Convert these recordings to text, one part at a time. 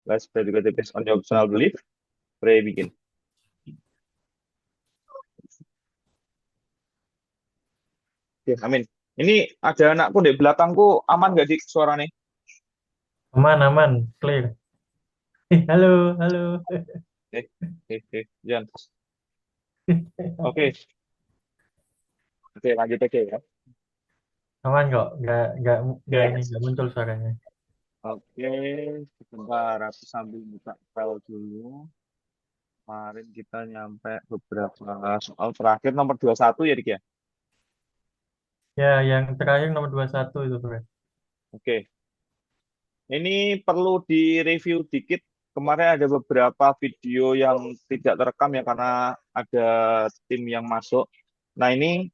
Let's predicate based on your personal belief. Pray begin. Oke, amin. Ini ada anakku di belakangku, aman nggak sih suaranya? Aman, aman, clear. Halo, halo. Jan. Oke, oke, lanjut aja ya. Aman kok, nggak ini, Oke, nggak muncul suaranya. oke, sebentar aku sambil buka file dulu. Kemarin kita nyampe beberapa soal terakhir nomor 21 ya, Dik ya. Ya, yang terakhir nomor 21 itu, Bro. Oke, ini perlu direview dikit. Kemarin ada beberapa video yang tidak terekam ya karena ada tim yang masuk. Nah, ini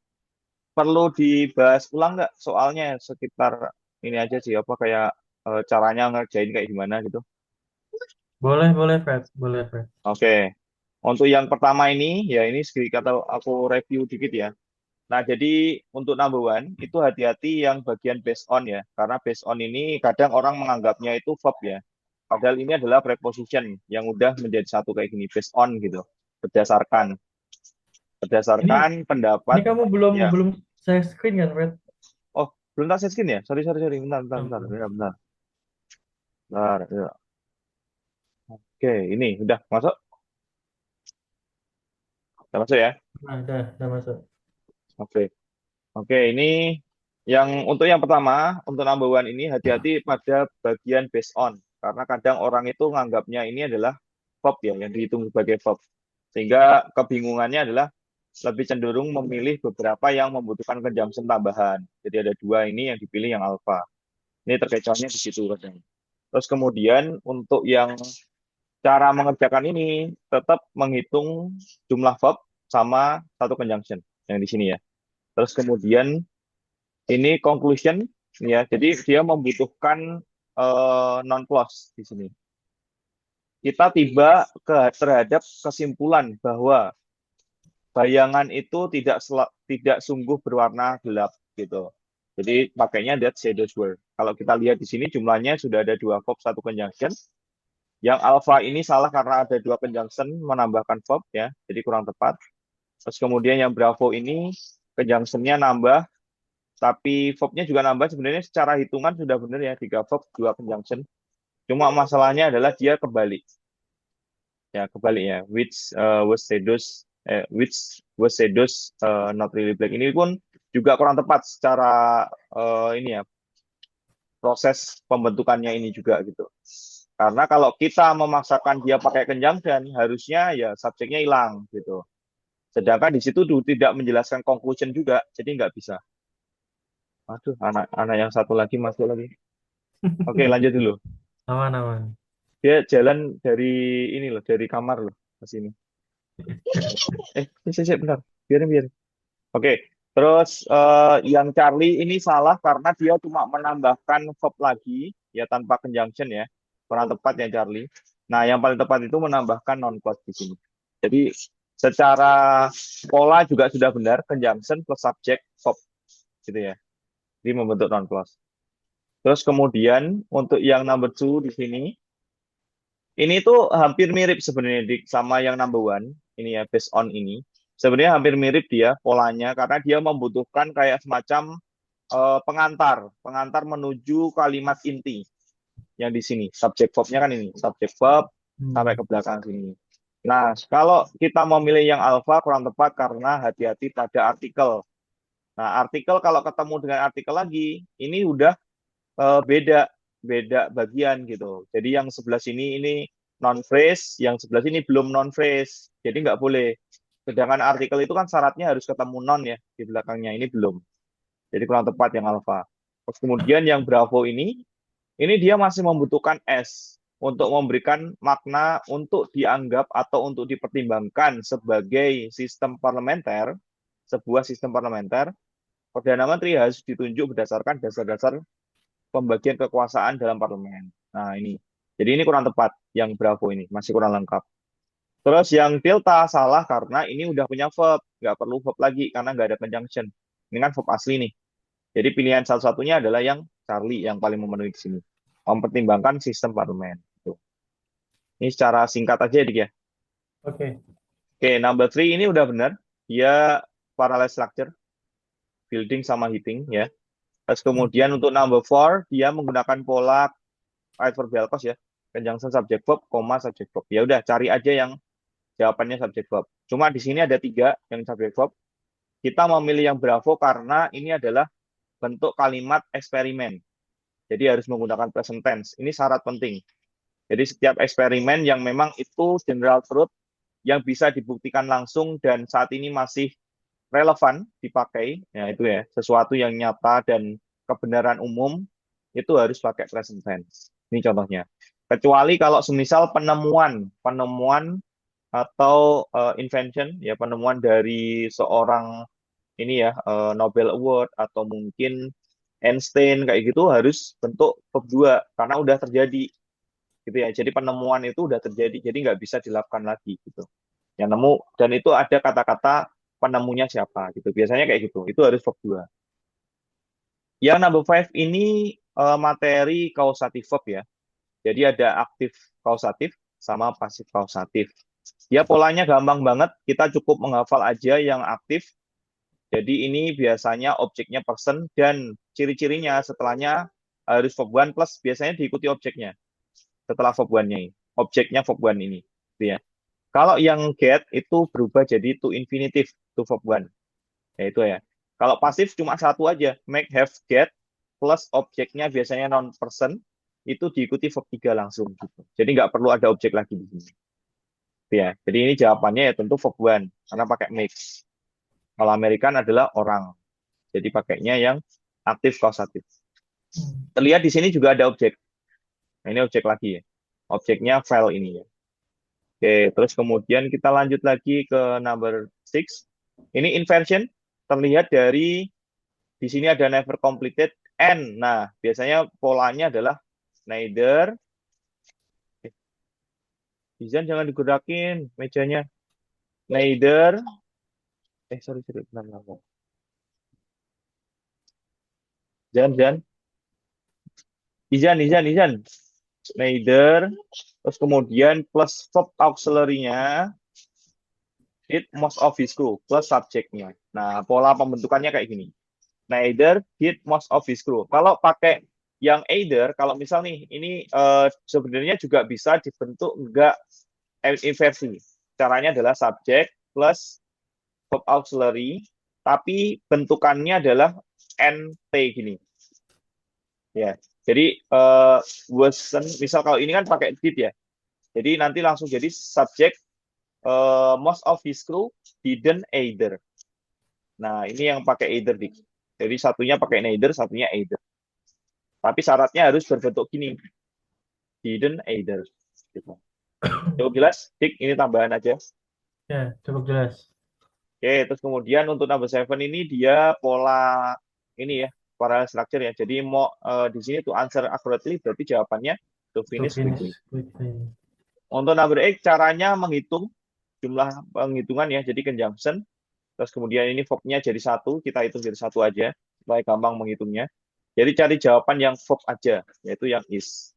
perlu dibahas ulang nggak soalnya sekitar ini aja sih apa kayak caranya ngerjain kayak gimana gitu. Boleh, Fred. Boleh, Fred. Oke. Untuk yang pertama ini ya ini sedikit kata aku review dikit ya. Nah, jadi untuk number one itu hati-hati yang bagian based on ya. Karena based on ini kadang orang menganggapnya itu verb ya. Padahal ini adalah preposition yang udah menjadi satu kayak gini based on gitu. Berdasarkan Ini berdasarkan ini pendapat kamu belum ya. belum share screen kan, Fred? Oh, belum tak skin ya? Sorry. Bentar, bentar, Belum, bentar. belum. Ya, bentar. Bentar, ya. Oke, ini udah masuk. Udah masuk ya. Nah, udah masuk. Oke. Oke, ini yang untuk yang pertama, untuk number one ini hati-hati pada bagian based on. Karena kadang orang itu nganggapnya ini adalah verb ya, yang dihitung sebagai verb. Sehingga kebingungannya adalah lebih cenderung memilih beberapa yang membutuhkan conjunction tambahan. Jadi ada dua ini yang dipilih yang alpha. Ini terkecohnya di situ kadang. Terus kemudian untuk yang cara mengerjakan ini tetap menghitung jumlah verb sama satu conjunction yang di sini ya. Terus kemudian ini conclusion ya. Jadi dia membutuhkan non clause di sini. Kita tiba terhadap kesimpulan bahwa bayangan itu tidak sungguh berwarna gelap gitu. Jadi pakainya that shadows were. Kalau kita lihat di sini jumlahnya sudah ada dua verb satu conjunction. Yang alpha ini salah karena ada dua conjunction menambahkan verb ya, jadi kurang tepat. Terus kemudian yang bravo ini conjunctionnya nambah, tapi verbnya juga nambah. Sebenarnya secara hitungan sudah benar ya, tiga verb dua conjunction. Cuma masalahnya adalah dia kebalik ya, kebalik ya. Which was seduced, not really black. Ini pun juga kurang tepat secara ini ya, proses pembentukannya ini juga gitu. Karena kalau kita memaksakan dia pakai conjunction, harusnya ya subjeknya hilang gitu. Sedangkan di situ tidak menjelaskan conclusion juga, jadi nggak bisa. Aduh, anak yang satu lagi masuk lagi. Oke, lanjut dulu. Aman, aman. Dia jalan dari ini loh, dari kamar loh ke sini. Bentar. Biarin. Oke, terus yang Charlie ini salah karena dia cuma menambahkan verb lagi, ya tanpa conjunction ya. Kurang tepat ya Charlie. Nah, yang paling tepat itu menambahkan non clause di sini. Jadi secara pola juga sudah benar, conjunction plus subject verb gitu ya. Jadi membentuk non clause. Terus kemudian untuk yang number two di sini, ini tuh hampir mirip sebenarnya sama yang number one. Ini ya, based on ini. Sebenarnya hampir mirip dia polanya karena dia membutuhkan kayak semacam pengantar menuju kalimat inti yang di sini. Subjek verbnya kan ini, subjek verb sampai Hmm. ke belakang sini. Nah, kalau kita memilih yang alpha kurang tepat karena hati-hati pada artikel. Nah, artikel kalau ketemu dengan artikel lagi, ini udah beda beda bagian gitu. Jadi yang sebelah sini ini non phrase, yang sebelah sini belum non phrase. Jadi nggak boleh. Sedangkan artikel itu kan syaratnya harus ketemu non ya di belakangnya. Ini belum. Jadi kurang tepat yang alpha. Terus kemudian yang bravo ini dia masih membutuhkan S untuk memberikan makna untuk dianggap atau untuk dipertimbangkan sebagai sistem parlementer, sebuah sistem parlementer. Perdana Menteri harus ditunjuk berdasarkan dasar-dasar pembagian kekuasaan dalam parlemen. Nah, ini. Jadi ini kurang tepat yang Bravo ini, masih kurang lengkap. Terus yang Delta salah karena ini udah punya verb, nggak perlu verb lagi karena nggak ada conjunction. Ini kan verb asli nih. Jadi pilihan satu-satunya adalah yang Charlie yang paling memenuhi di sini. Mempertimbangkan sistem parlemen. Tuh. Ini secara singkat aja ya, Dik ya. Oke. Oke, number three ini udah benar. Dia parallel structure, building sama heating ya. Terus Hmm. kemudian untuk number four, dia menggunakan pola adverbial clause ya. Conjunction subject verb, koma subject verb. Ya udah, cari aja yang jawabannya subject verb. Cuma di sini ada tiga yang subject verb. Kita memilih yang bravo karena ini adalah bentuk kalimat eksperimen. Jadi harus menggunakan present tense. Ini syarat penting. Jadi setiap eksperimen yang memang itu general truth yang bisa dibuktikan langsung dan saat ini masih relevan dipakai, ya itu ya, sesuatu yang nyata dan kebenaran umum itu harus pakai present tense. Ini contohnya. Kecuali kalau semisal penemuan, penemuan atau invention, ya penemuan dari seorang ini ya Nobel Award atau mungkin Einstein kayak gitu harus bentuk verb 2 karena udah terjadi gitu ya. Jadi penemuan itu udah terjadi, jadi nggak bisa dilakukan lagi gitu. Yang nemu dan itu ada kata-kata penemunya siapa gitu. Biasanya kayak gitu. Itu harus verb 2. Yang number five ini materi kausatif verb ya. Jadi ada aktif kausatif sama pasif kausatif. Ya polanya gampang banget. Kita cukup menghafal aja yang aktif. Jadi ini biasanya objeknya person dan ciri-cirinya setelahnya harus verb one plus biasanya diikuti objeknya setelah verb one-nya ini. Objeknya verb one ini. Gitu ya. Kalau yang get itu berubah jadi to infinitive, to verb one. Ya itu ya. Kalau pasif cuma satu aja, make, have, get, plus objeknya biasanya non-person, itu diikuti verb 3 langsung. Gitu. Jadi nggak perlu ada objek lagi di sini. Gitu ya. Jadi ini jawabannya ya tentu verb one, karena pakai make. Kalau American adalah orang. Jadi pakainya yang aktif kausatif. Hmm. Terlihat di sini juga ada objek. Nah, ini objek lagi ya. Objeknya file ini ya. Oke, terus kemudian kita lanjut lagi ke number six. Ini inversion terlihat dari di sini ada never completed and. Nah, biasanya polanya adalah neither. Izan jangan digerakin mejanya. Neither. Sorry, sorry. Bentar, bentar, bentar. Izan. Izan. Neither. Terus kemudian plus verb auxiliary-nya did most of his crew plus subjeknya. Nah, pola pembentukannya kayak gini. Neither did most of his crew. Kalau pakai yang either, kalau misal nih, ini sebenarnya juga bisa dibentuk enggak inversi. Caranya adalah subject plus verb auxiliary, tapi bentukannya adalah NT gini. Ya, jadi wasn't, misal kalau ini kan pakai did ya. Jadi nanti langsung jadi subject most of his crew didn't either. Nah, ini yang pakai either dik. Jadi satunya pakai neither, satunya either. Tapi syaratnya harus berbentuk gini. Didn't either. Gitu. Cukup jelas? Dik, ini tambahan aja. Ya, cukup jelas. Oke, terus kemudian untuk number seven ini dia pola ini ya, parallel structure ya. Jadi mau di sini to answer accurately berarti jawabannya to To finish finish quickly. quickly. Untuk number eight caranya menghitung jumlah penghitungan ya, jadi conjunction. Terus kemudian ini verb-nya jadi satu, kita hitung jadi satu aja supaya gampang menghitungnya. Jadi cari jawaban yang verb aja, yaitu yang is.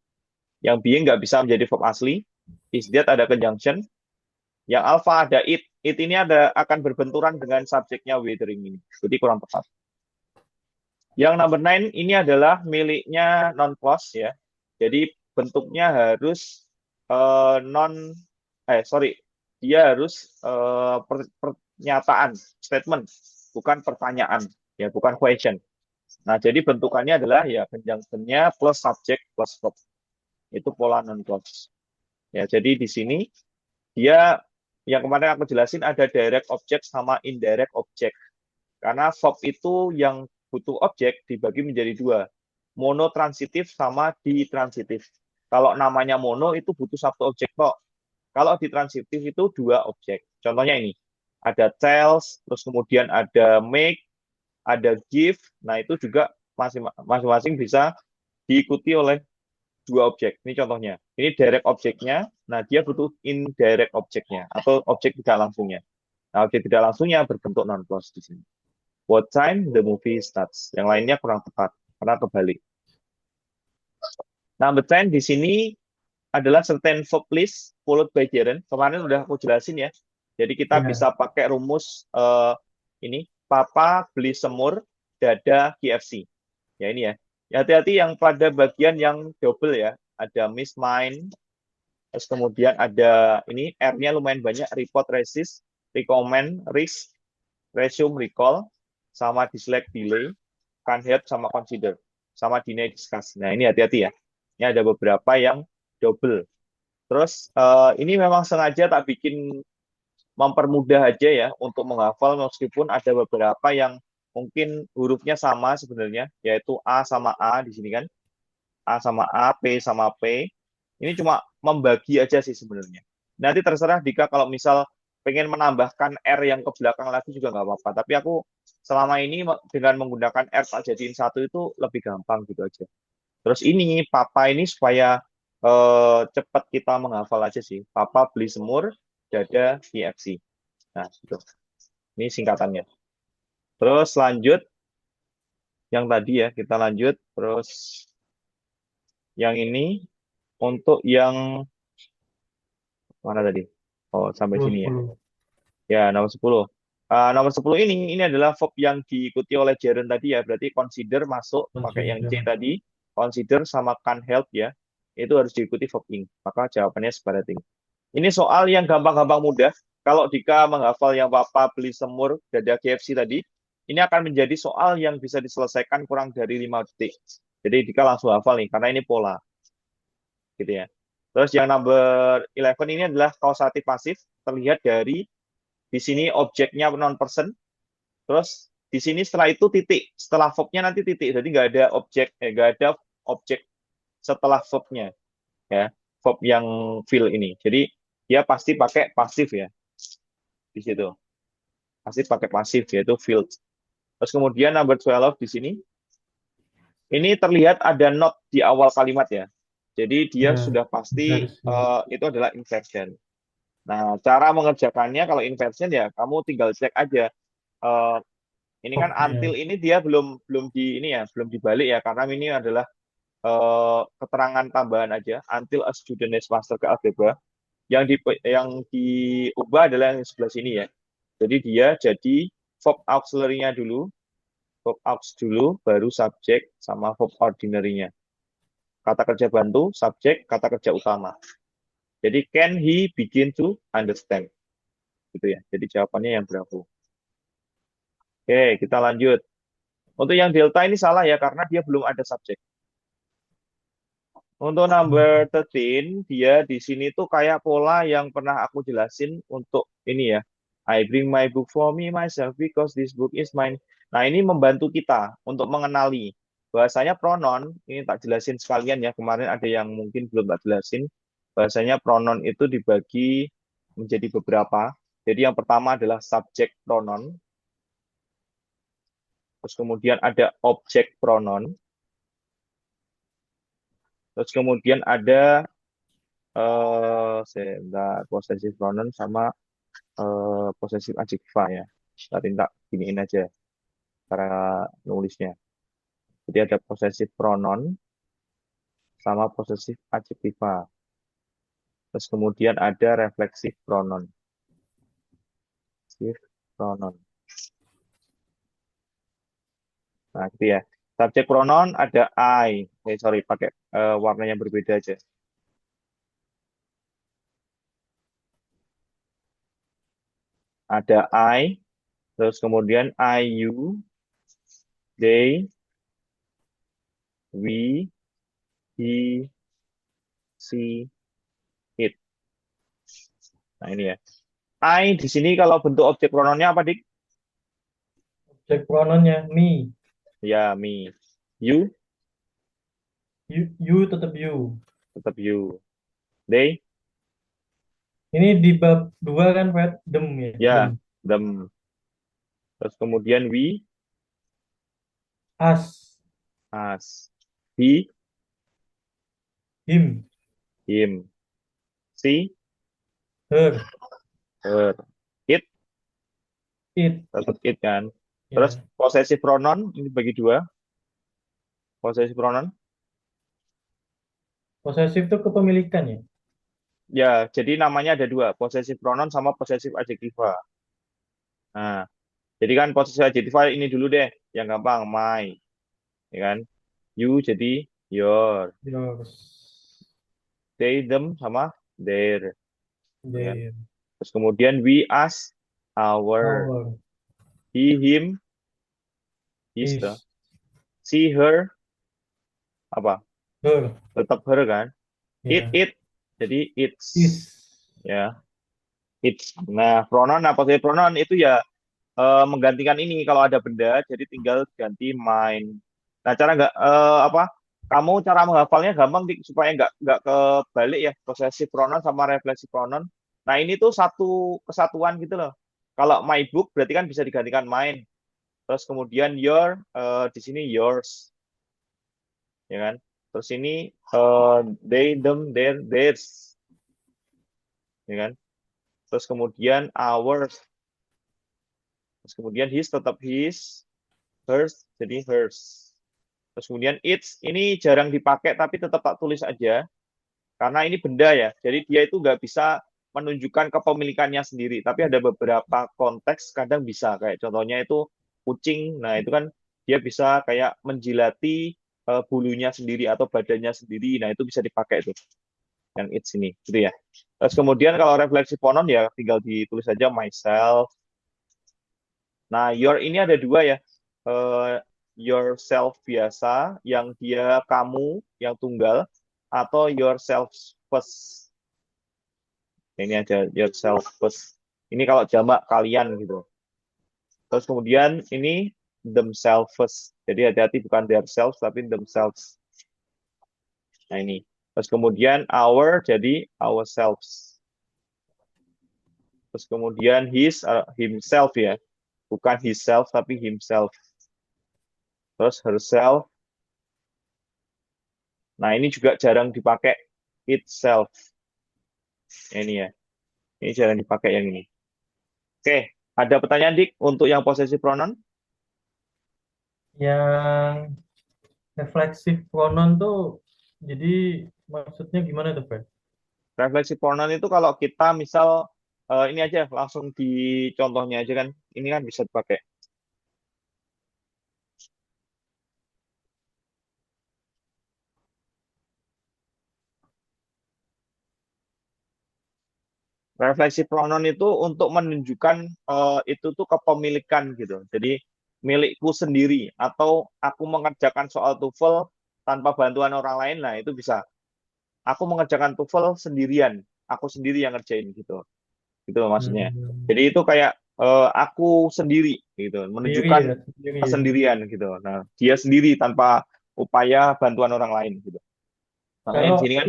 Yang being nggak bisa menjadi verb asli. Is that ada conjunction. Yang alpha ada it. It ini ada akan berbenturan dengan subjeknya withering ini. Jadi kurang tepat. Yang number nine ini adalah miliknya non-clause ya. Jadi bentuknya harus non sorry, dia harus pernyataan, statement, bukan pertanyaan, ya bukan question. Nah, jadi bentukannya adalah ya conjunction-nya plus subject plus verb. Itu pola non-clause. Ya, jadi di sini dia yang kemarin aku jelasin ada direct object sama indirect object. Karena verb itu yang butuh objek dibagi menjadi dua. Monotransitif sama ditransitif. Kalau namanya mono itu butuh satu objek kok. Kalau ditransitif itu dua objek. Contohnya ini. Ada tells, terus kemudian ada make, ada give. Nah, itu juga masing-masing bisa diikuti oleh dua objek. Ini contohnya. Ini direct objeknya. Nah, dia butuh indirect objeknya atau objek tidak langsungnya. Nah, objek tidak langsungnya berbentuk non-clause di sini. What time the movie starts? Yang lainnya kurang tepat karena kebalik. Number 10 di sini adalah certain verb list followed by gerund. Kemarin udah aku jelasin ya. Jadi kita Ya, bisa pakai rumus ini, Papa beli semur, dada KFC. Ya ini ya. Ya, hati-hati yang pada bagian yang double ya. Ada miss mine, terus kemudian ada ini R-nya lumayan banyak, report, resist, recommend, risk, resume, recall, sama dislike, delay, can help, sama consider, sama deny, discuss. Nah ini hati-hati ya. Ini ada beberapa yang double. Terus ini memang sengaja tak bikin mempermudah aja ya untuk menghafal meskipun ada beberapa yang mungkin hurufnya sama sebenarnya, yaitu A sama A di sini kan. A sama A, P sama P. Ini cuma membagi aja sih sebenarnya. Nanti terserah Dika kalau misal pengen menambahkan R yang ke belakang lagi juga nggak apa-apa. Tapi aku selama ini dengan menggunakan R tak jadiin satu itu lebih gampang gitu aja. Terus ini Papa ini supaya cepat kita menghafal aja sih. Papa beli semur, dada KFC. Nah, gitu. Ini singkatannya. Terus lanjut yang tadi ya, kita lanjut. Terus yang ini untuk yang mana tadi? Oh, sampai 10, sini ya. 10. Ya, nomor 10. Nomor 10 ini adalah verb yang diikuti oleh gerund tadi ya. Berarti consider masuk pakai yang C Consider. tadi. Consider sama can help ya. Itu harus diikuti verb ing. Maka jawabannya separating. Ini soal yang gampang-gampang mudah. Kalau Dika menghafal yang Papa beli semur dada KFC tadi, ini akan menjadi soal yang bisa diselesaikan kurang dari 5 detik. Jadi Dika langsung hafal nih, karena ini pola. Gitu ya. Terus yang number 11 ini adalah kausatif pasif. Terlihat dari di sini objeknya non-person. Terus di sini setelah itu titik. Setelah verbnya nanti titik. Jadi nggak ada objek setelah verbnya. Ya, verb yang fill ini. Jadi dia pasti pakai pasif ya di situ. Pasti pakai pasif yaitu filled. Terus kemudian number 12 di sini. Ini terlihat ada not di awal kalimat ya. Jadi dia Ya, sudah pasti inversi. itu adalah inversion. Nah, cara mengerjakannya kalau inversion ya kamu tinggal cek aja. Eh, ini kan Hopnya. until ini dia belum belum di ini ya, belum dibalik ya karena ini adalah keterangan tambahan aja. Until a student is master ke algebra. Yang diubah adalah yang sebelah sini ya. Jadi dia jadi verb auxiliary-nya dulu, verb aux dulu, baru subjek sama verb ordinary-nya. Kata kerja bantu, subjek, kata kerja utama. Jadi can he begin to understand? Gitu ya. Jadi jawabannya yang berapa? Oke, kita lanjut. Untuk yang delta ini salah ya karena dia belum ada subjek. Untuk number 13, dia di sini tuh kayak pola yang pernah aku jelasin untuk ini ya. I bring my book for me myself because this book is mine. Nah, ini membantu kita untuk mengenali bahasanya pronoun. Ini tak jelasin sekalian ya. Kemarin ada yang mungkin belum tak jelasin. Bahasanya pronoun itu dibagi menjadi beberapa. Jadi yang pertama adalah subject pronoun. Terus kemudian ada object pronoun. Terus kemudian ada sebentar, possessive pronoun sama possessive adjectiva ya. Tadi tak giniin aja cara nulisnya. Jadi ada possessive pronoun sama possessive adjectiva. Terus kemudian ada reflexive pronoun. Reflexive pronoun. Nah, gitu ya. Subject pronoun ada I. Sorry, pakai warnanya berbeda aja. Ada I, terus kemudian I, you, they, we, he, she, it. Nah, ini ya. I di sini kalau bentuk objek pronounnya apa, Dik? Objek pronounnya me. Ya, me. You, You tetap you. tetap you. They, Ini di bab 2 kan, Fred? Them ya, them. ya, them. Terus kemudian we, Us, us. He, him, him. She, her, her. It, it. tetap it kan. Terus Ya, possessive pronoun, ini bagi dua. Possessive pronoun, Posesif itu kepemilikan ya. Ya, jadi namanya ada dua, possessive pronoun sama possessive adjectiva. Nah, jadi kan possessive adjectiva ini dulu deh, yang gampang, my, ya kan? You jadi your, Yours. they, them sama their, ya kan? Their. Terus kemudian we, us, our, Our. he, him, his, His. she, her, apa? Her. Tetap her kan? Ya. It, jadi it's, His. ya, it's. Nah, pronoun apa sih pronoun itu ya menggantikan ini kalau ada benda, jadi tinggal ganti mine. Nah, cara nggak apa? Kamu cara menghafalnya gampang supaya nggak kebalik ya possessive pronoun sama reflexive pronoun. Nah, ini tuh satu kesatuan gitu loh. Kalau my book berarti kan bisa digantikan mine. Terus kemudian your di sini yours, ya kan? Terus ini they, them, their, theirs, ya kan? Terus kemudian ours. Terus kemudian his tetap his, hers jadi hers. Terus kemudian it's ini jarang dipakai tapi tetap tak tulis aja karena ini benda ya. Jadi dia itu nggak bisa menunjukkan kepemilikannya sendiri. Tapi ada beberapa konteks kadang bisa kayak contohnya itu kucing. Nah itu kan dia bisa kayak menjilati bulunya sendiri atau badannya sendiri. Nah itu bisa dipakai tuh yang it's ini, gitu ya. Terus kemudian kalau refleksi pronoun ya tinggal ditulis aja myself. Nah, your ini ada dua ya. Eh, yourself biasa, yang dia kamu, yang tunggal, atau yourself first. Ini ada yourself first. Ini kalau jamak kalian gitu. Terus kemudian ini themselves first. Jadi hati-hati bukan themselves tapi themselves. Nah ini. Terus kemudian our jadi ourselves. Terus kemudian his himself ya. Bukan himself tapi himself. Terus herself. Nah, ini juga jarang dipakai itself. Ini ya. Ini jarang dipakai yang ini. Oke, ada pertanyaan Dik untuk yang possessive pronoun? Yang refleksif pronoun tuh jadi maksudnya gimana tuh, Fred? Reflexive pronoun itu kalau kita misal ini aja langsung di contohnya aja kan. Ini kan bisa dipakai. Refleksi pronoun itu untuk menunjukkan itu tuh kepemilikan gitu. Jadi milikku sendiri atau aku mengerjakan soal TOEFL tanpa bantuan orang lain, nah itu bisa. Aku mengerjakan TOEFL sendirian, aku sendiri yang ngerjain gitu. Gitu loh maksudnya. Hmm, Jadi itu kayak aku sendiri gitu, sendiri menunjukkan ya, sendiri ya. kesendirian gitu. Nah, dia sendiri tanpa upaya bantuan orang lain gitu. Makanya Kalau di sini kan.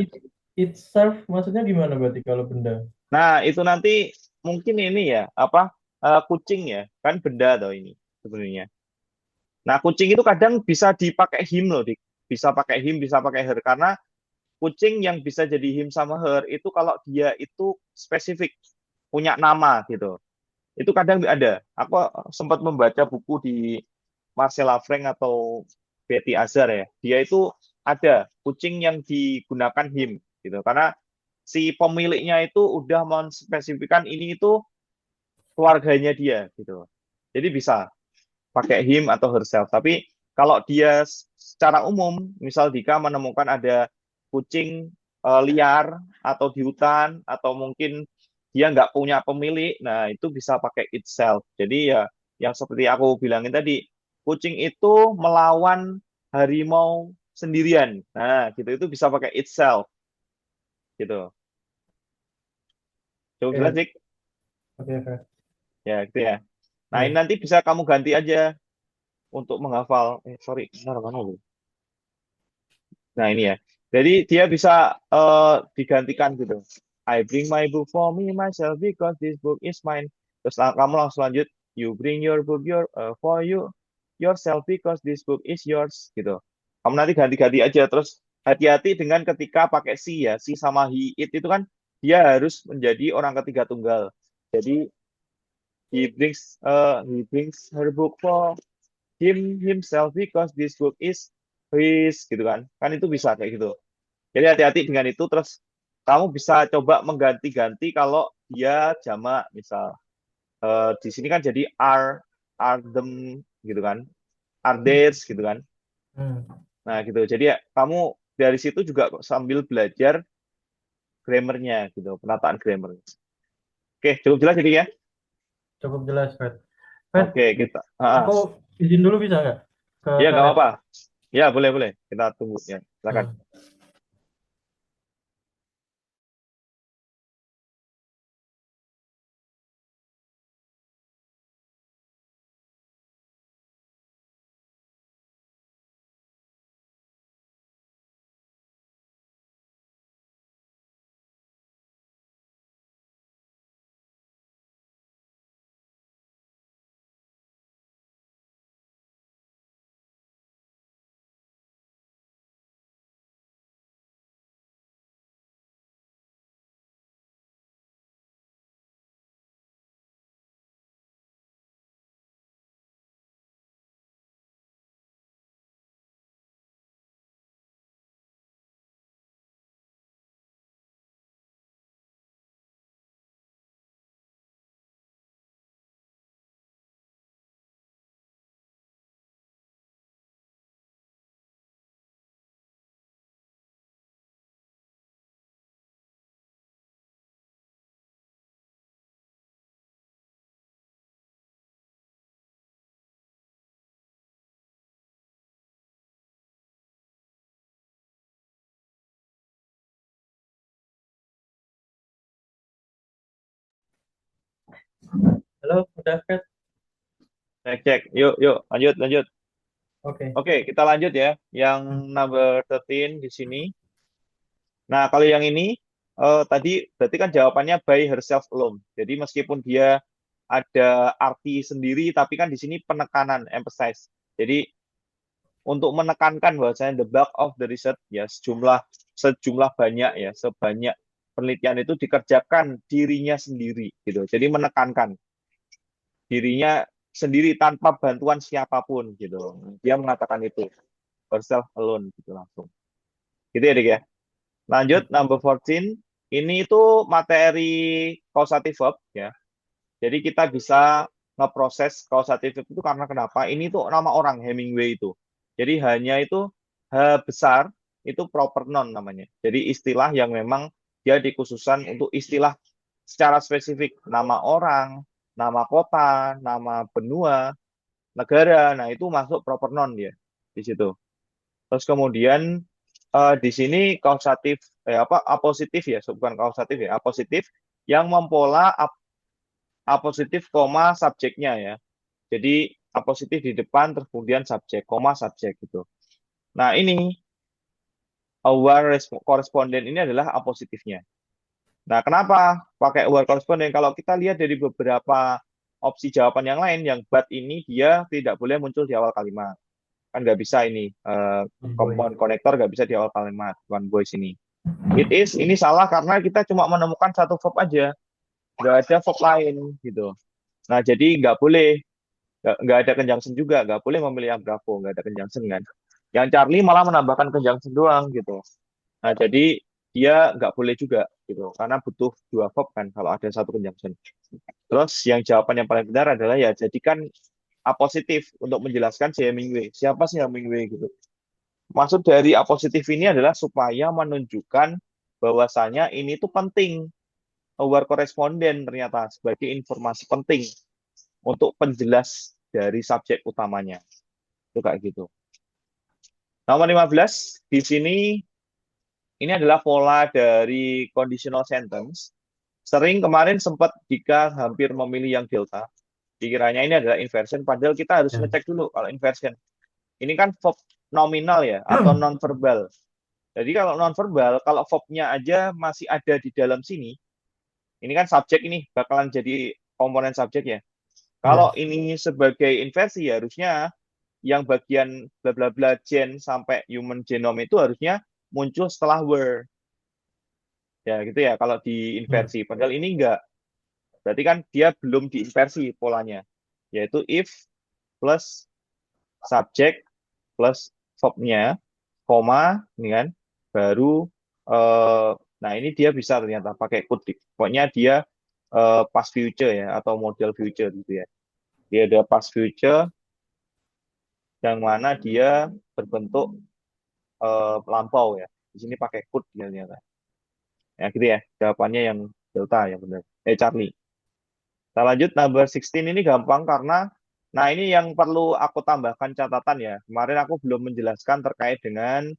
it serve maksudnya gimana berarti kalau benda? Nah, itu nanti mungkin ini ya, apa kucing ya, kan benda atau ini sebenarnya. Nah, kucing itu kadang bisa dipakai him loh, Dik. Bisa pakai him, bisa pakai her karena kucing yang bisa jadi him sama her itu kalau dia itu spesifik punya nama gitu. Itu kadang ada. Aku sempat membaca buku di Marcella Frank atau Betty Azar ya. Dia itu ada kucing yang digunakan him gitu. Karena si pemiliknya itu udah menspesifikkan ini itu keluarganya dia gitu. Jadi bisa pakai him atau herself. Tapi kalau dia secara umum, misal Dika menemukan ada kucing liar atau di hutan atau mungkin dia nggak punya pemilik, nah itu bisa pakai itself. Jadi ya yang seperti aku bilangin tadi, kucing itu melawan harimau sendirian. Nah, gitu itu bisa pakai itself gitu. Coba jelas, Oke, Dik. oke, Fred. Ya, gitu ya. Nah, ini Ya. nanti bisa kamu ganti aja untuk menghafal. Sorry, benar mana lu? Nah, ini ya. Jadi dia bisa digantikan gitu. I bring my book for me myself because this book is mine. Terus kamu langsung lanjut. You bring your book for you yourself because this book is yours gitu. Kamu nanti ganti-ganti aja. Terus hati-hati dengan ketika pakai si ya. Si sama he it itu kan dia harus menjadi orang ketiga tunggal. Jadi he brings her book for himself because this book is his gitu kan. Kan itu bisa kayak gitu. Jadi hati-hati dengan itu. Terus kamu bisa coba mengganti-ganti kalau dia jamak, misal di sini kan jadi are them gitu kan, are theirs gitu kan. Hmm. Nah gitu. Jadi ya, kamu dari situ juga sambil belajar grammarnya gitu, penataan grammar. Oke, cukup jelas jadi ya. Cukup jelas, Fred. Fred, Oke, kita. aku izin dulu bisa nggak ke Ya nggak toilet? apa-apa. Ya boleh boleh. Kita tunggu ya. Silakan. Hmm. Halo, udah, Fred? Cek cek. Yuk yuk lanjut lanjut. Oke. Oke, kita lanjut ya. Yang number 13 di sini. Nah, kalau yang ini tadi berarti kan jawabannya by herself alone. Jadi meskipun dia ada arti sendiri, tapi kan di sini penekanan, emphasize. Jadi untuk menekankan bahwasanya the bulk of the research ya sejumlah banyak ya sebanyak penelitian itu dikerjakan dirinya sendiri gitu. Jadi menekankan dirinya sendiri tanpa bantuan siapapun gitu. Dia mengatakan itu herself alone gitu langsung. Gitu ya, Dik ya. Lanjut number 14. Ini itu materi causative verb ya. Jadi kita bisa ngeproses causative verb itu karena kenapa? Ini tuh nama orang Hemingway itu. Jadi hanya itu H besar itu proper noun namanya. Jadi istilah yang memang dia dikhususan untuk istilah secara spesifik. Nama orang, nama kota, nama benua, negara. Nah, itu masuk proper noun dia di situ. Terus kemudian di sini kausatif apa apositif ya, bukan kausatif ya, apositif yang mempola apositif koma subjeknya ya. Jadi apositif di depan terus kemudian subjek, koma subjek gitu. Nah, ini aware correspondent ini adalah apositifnya. Nah, kenapa pakai aware correspondent? Kalau kita lihat dari beberapa opsi jawaban yang lain, yang but ini dia tidak boleh muncul di awal kalimat. Kan nggak bisa ini, Boy. compound connector nggak bisa di awal kalimat, one voice ini. It is, ini salah karena kita cuma menemukan satu verb aja, nggak ada verb lain gitu. Nah, jadi nggak boleh, nggak ada conjunction juga, nggak boleh memilih yang Bravo, nggak ada conjunction kan. Yang Charlie malah menambahkan conjunction doang gitu. Nah, jadi dia nggak boleh juga gitu, karena butuh dua verb kan kalau ada satu conjunction. Terus yang jawaban yang paling benar adalah ya jadikan apositif untuk menjelaskan si Hemingway. Siapa sih Hemingway gitu. Maksud dari apositif ini adalah supaya menunjukkan bahwasanya ini tuh penting, aware correspondent ternyata sebagai informasi penting untuk penjelas dari subjek utamanya. Itu kayak gitu. Nomor 15, di sini ini adalah pola dari conditional sentence. Sering kemarin sempat jika hampir memilih yang delta, dikiranya ini adalah inversion, padahal kita harus Ya. ngecek dulu kalau inversion. Ini kan verb nominal ya, atau non-verbal. Jadi kalau non-verbal, kalau verb-nya aja masih ada di dalam sini, ini kan subjek ini bakalan jadi komponen subjek ya. Kalau Ya. ini sebagai inversi, ya harusnya yang bagian bla bla bla gen sampai human genome itu harusnya muncul setelah were. Ya gitu ya kalau di Hmm. inversi. Padahal ini enggak. Berarti kan dia belum diinversi polanya. Yaitu if plus subjek plus verb-nya, koma, ini kan, baru eh, nah ini dia bisa ternyata pakai could. Pokoknya dia past future ya atau model future gitu ya. Dia ada past future yang mana dia berbentuk lampau ya. Di sini pakai could dia ternyata. Ya gitu ya. Jawabannya yang delta yang benar. Charlie. Kita lanjut number 16 ini gampang karena nah ini yang perlu aku tambahkan catatan ya. Kemarin aku belum menjelaskan terkait dengan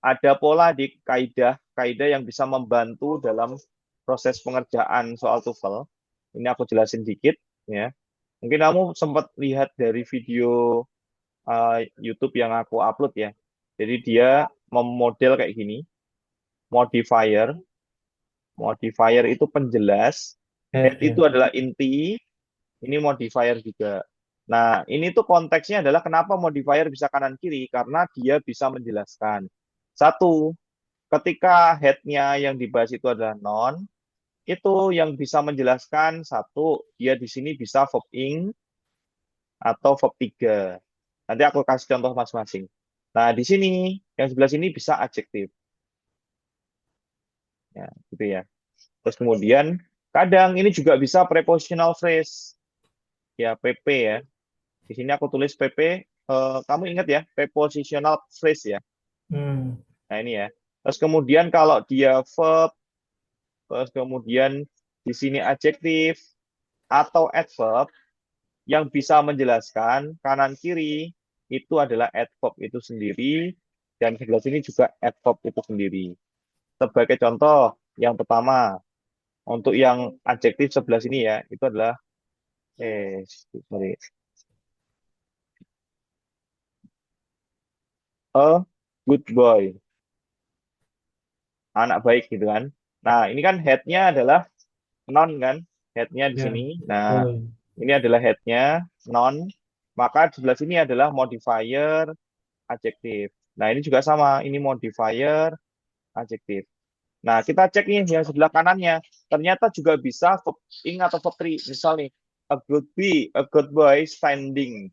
ada pola di kaidah yang bisa membantu dalam proses pengerjaan soal TOEFL. Ini aku jelasin dikit ya. Mungkin kamu sempat lihat dari video YouTube yang aku upload ya. Jadi dia memodel kayak gini, modifier. Modifier itu penjelas, Head head ya. itu adalah inti, ini modifier juga. Nah, ini tuh konteksnya adalah kenapa modifier bisa kanan kiri karena dia bisa menjelaskan. Satu, ketika head-nya yang dibahas itu adalah non, itu yang bisa menjelaskan satu, dia di sini bisa verb ing atau verb 3. Nanti aku kasih contoh masing-masing. Nah, di sini yang sebelah sini bisa adjektif. Ya, gitu ya. Terus kemudian kadang ini juga bisa prepositional phrase. Ya, PP ya. Di sini aku tulis PP. Kamu ingat ya, prepositional phrase ya. Hmm. Nah, ini ya. Terus kemudian kalau dia verb, terus kemudian di sini adjektif atau adverb yang bisa menjelaskan kanan kiri itu adalah adverb itu sendiri dan sebelah sini juga adverb itu sendiri. Sebagai contoh, yang pertama untuk yang adjektif sebelah sini ya, itu adalah sorry, a good boy, anak baik gitu kan. Nah, ini kan head-nya adalah non kan, head-nya di Ya, sini. Nah, betul. ini adalah head-nya non, maka di sebelah sini adalah modifier adjektif. Nah, ini juga sama, ini modifier adjektif. Nah, kita cek nih yang sebelah kanannya. Ternyata juga bisa verb ing atau verb 3. Misal nih, a good boy standing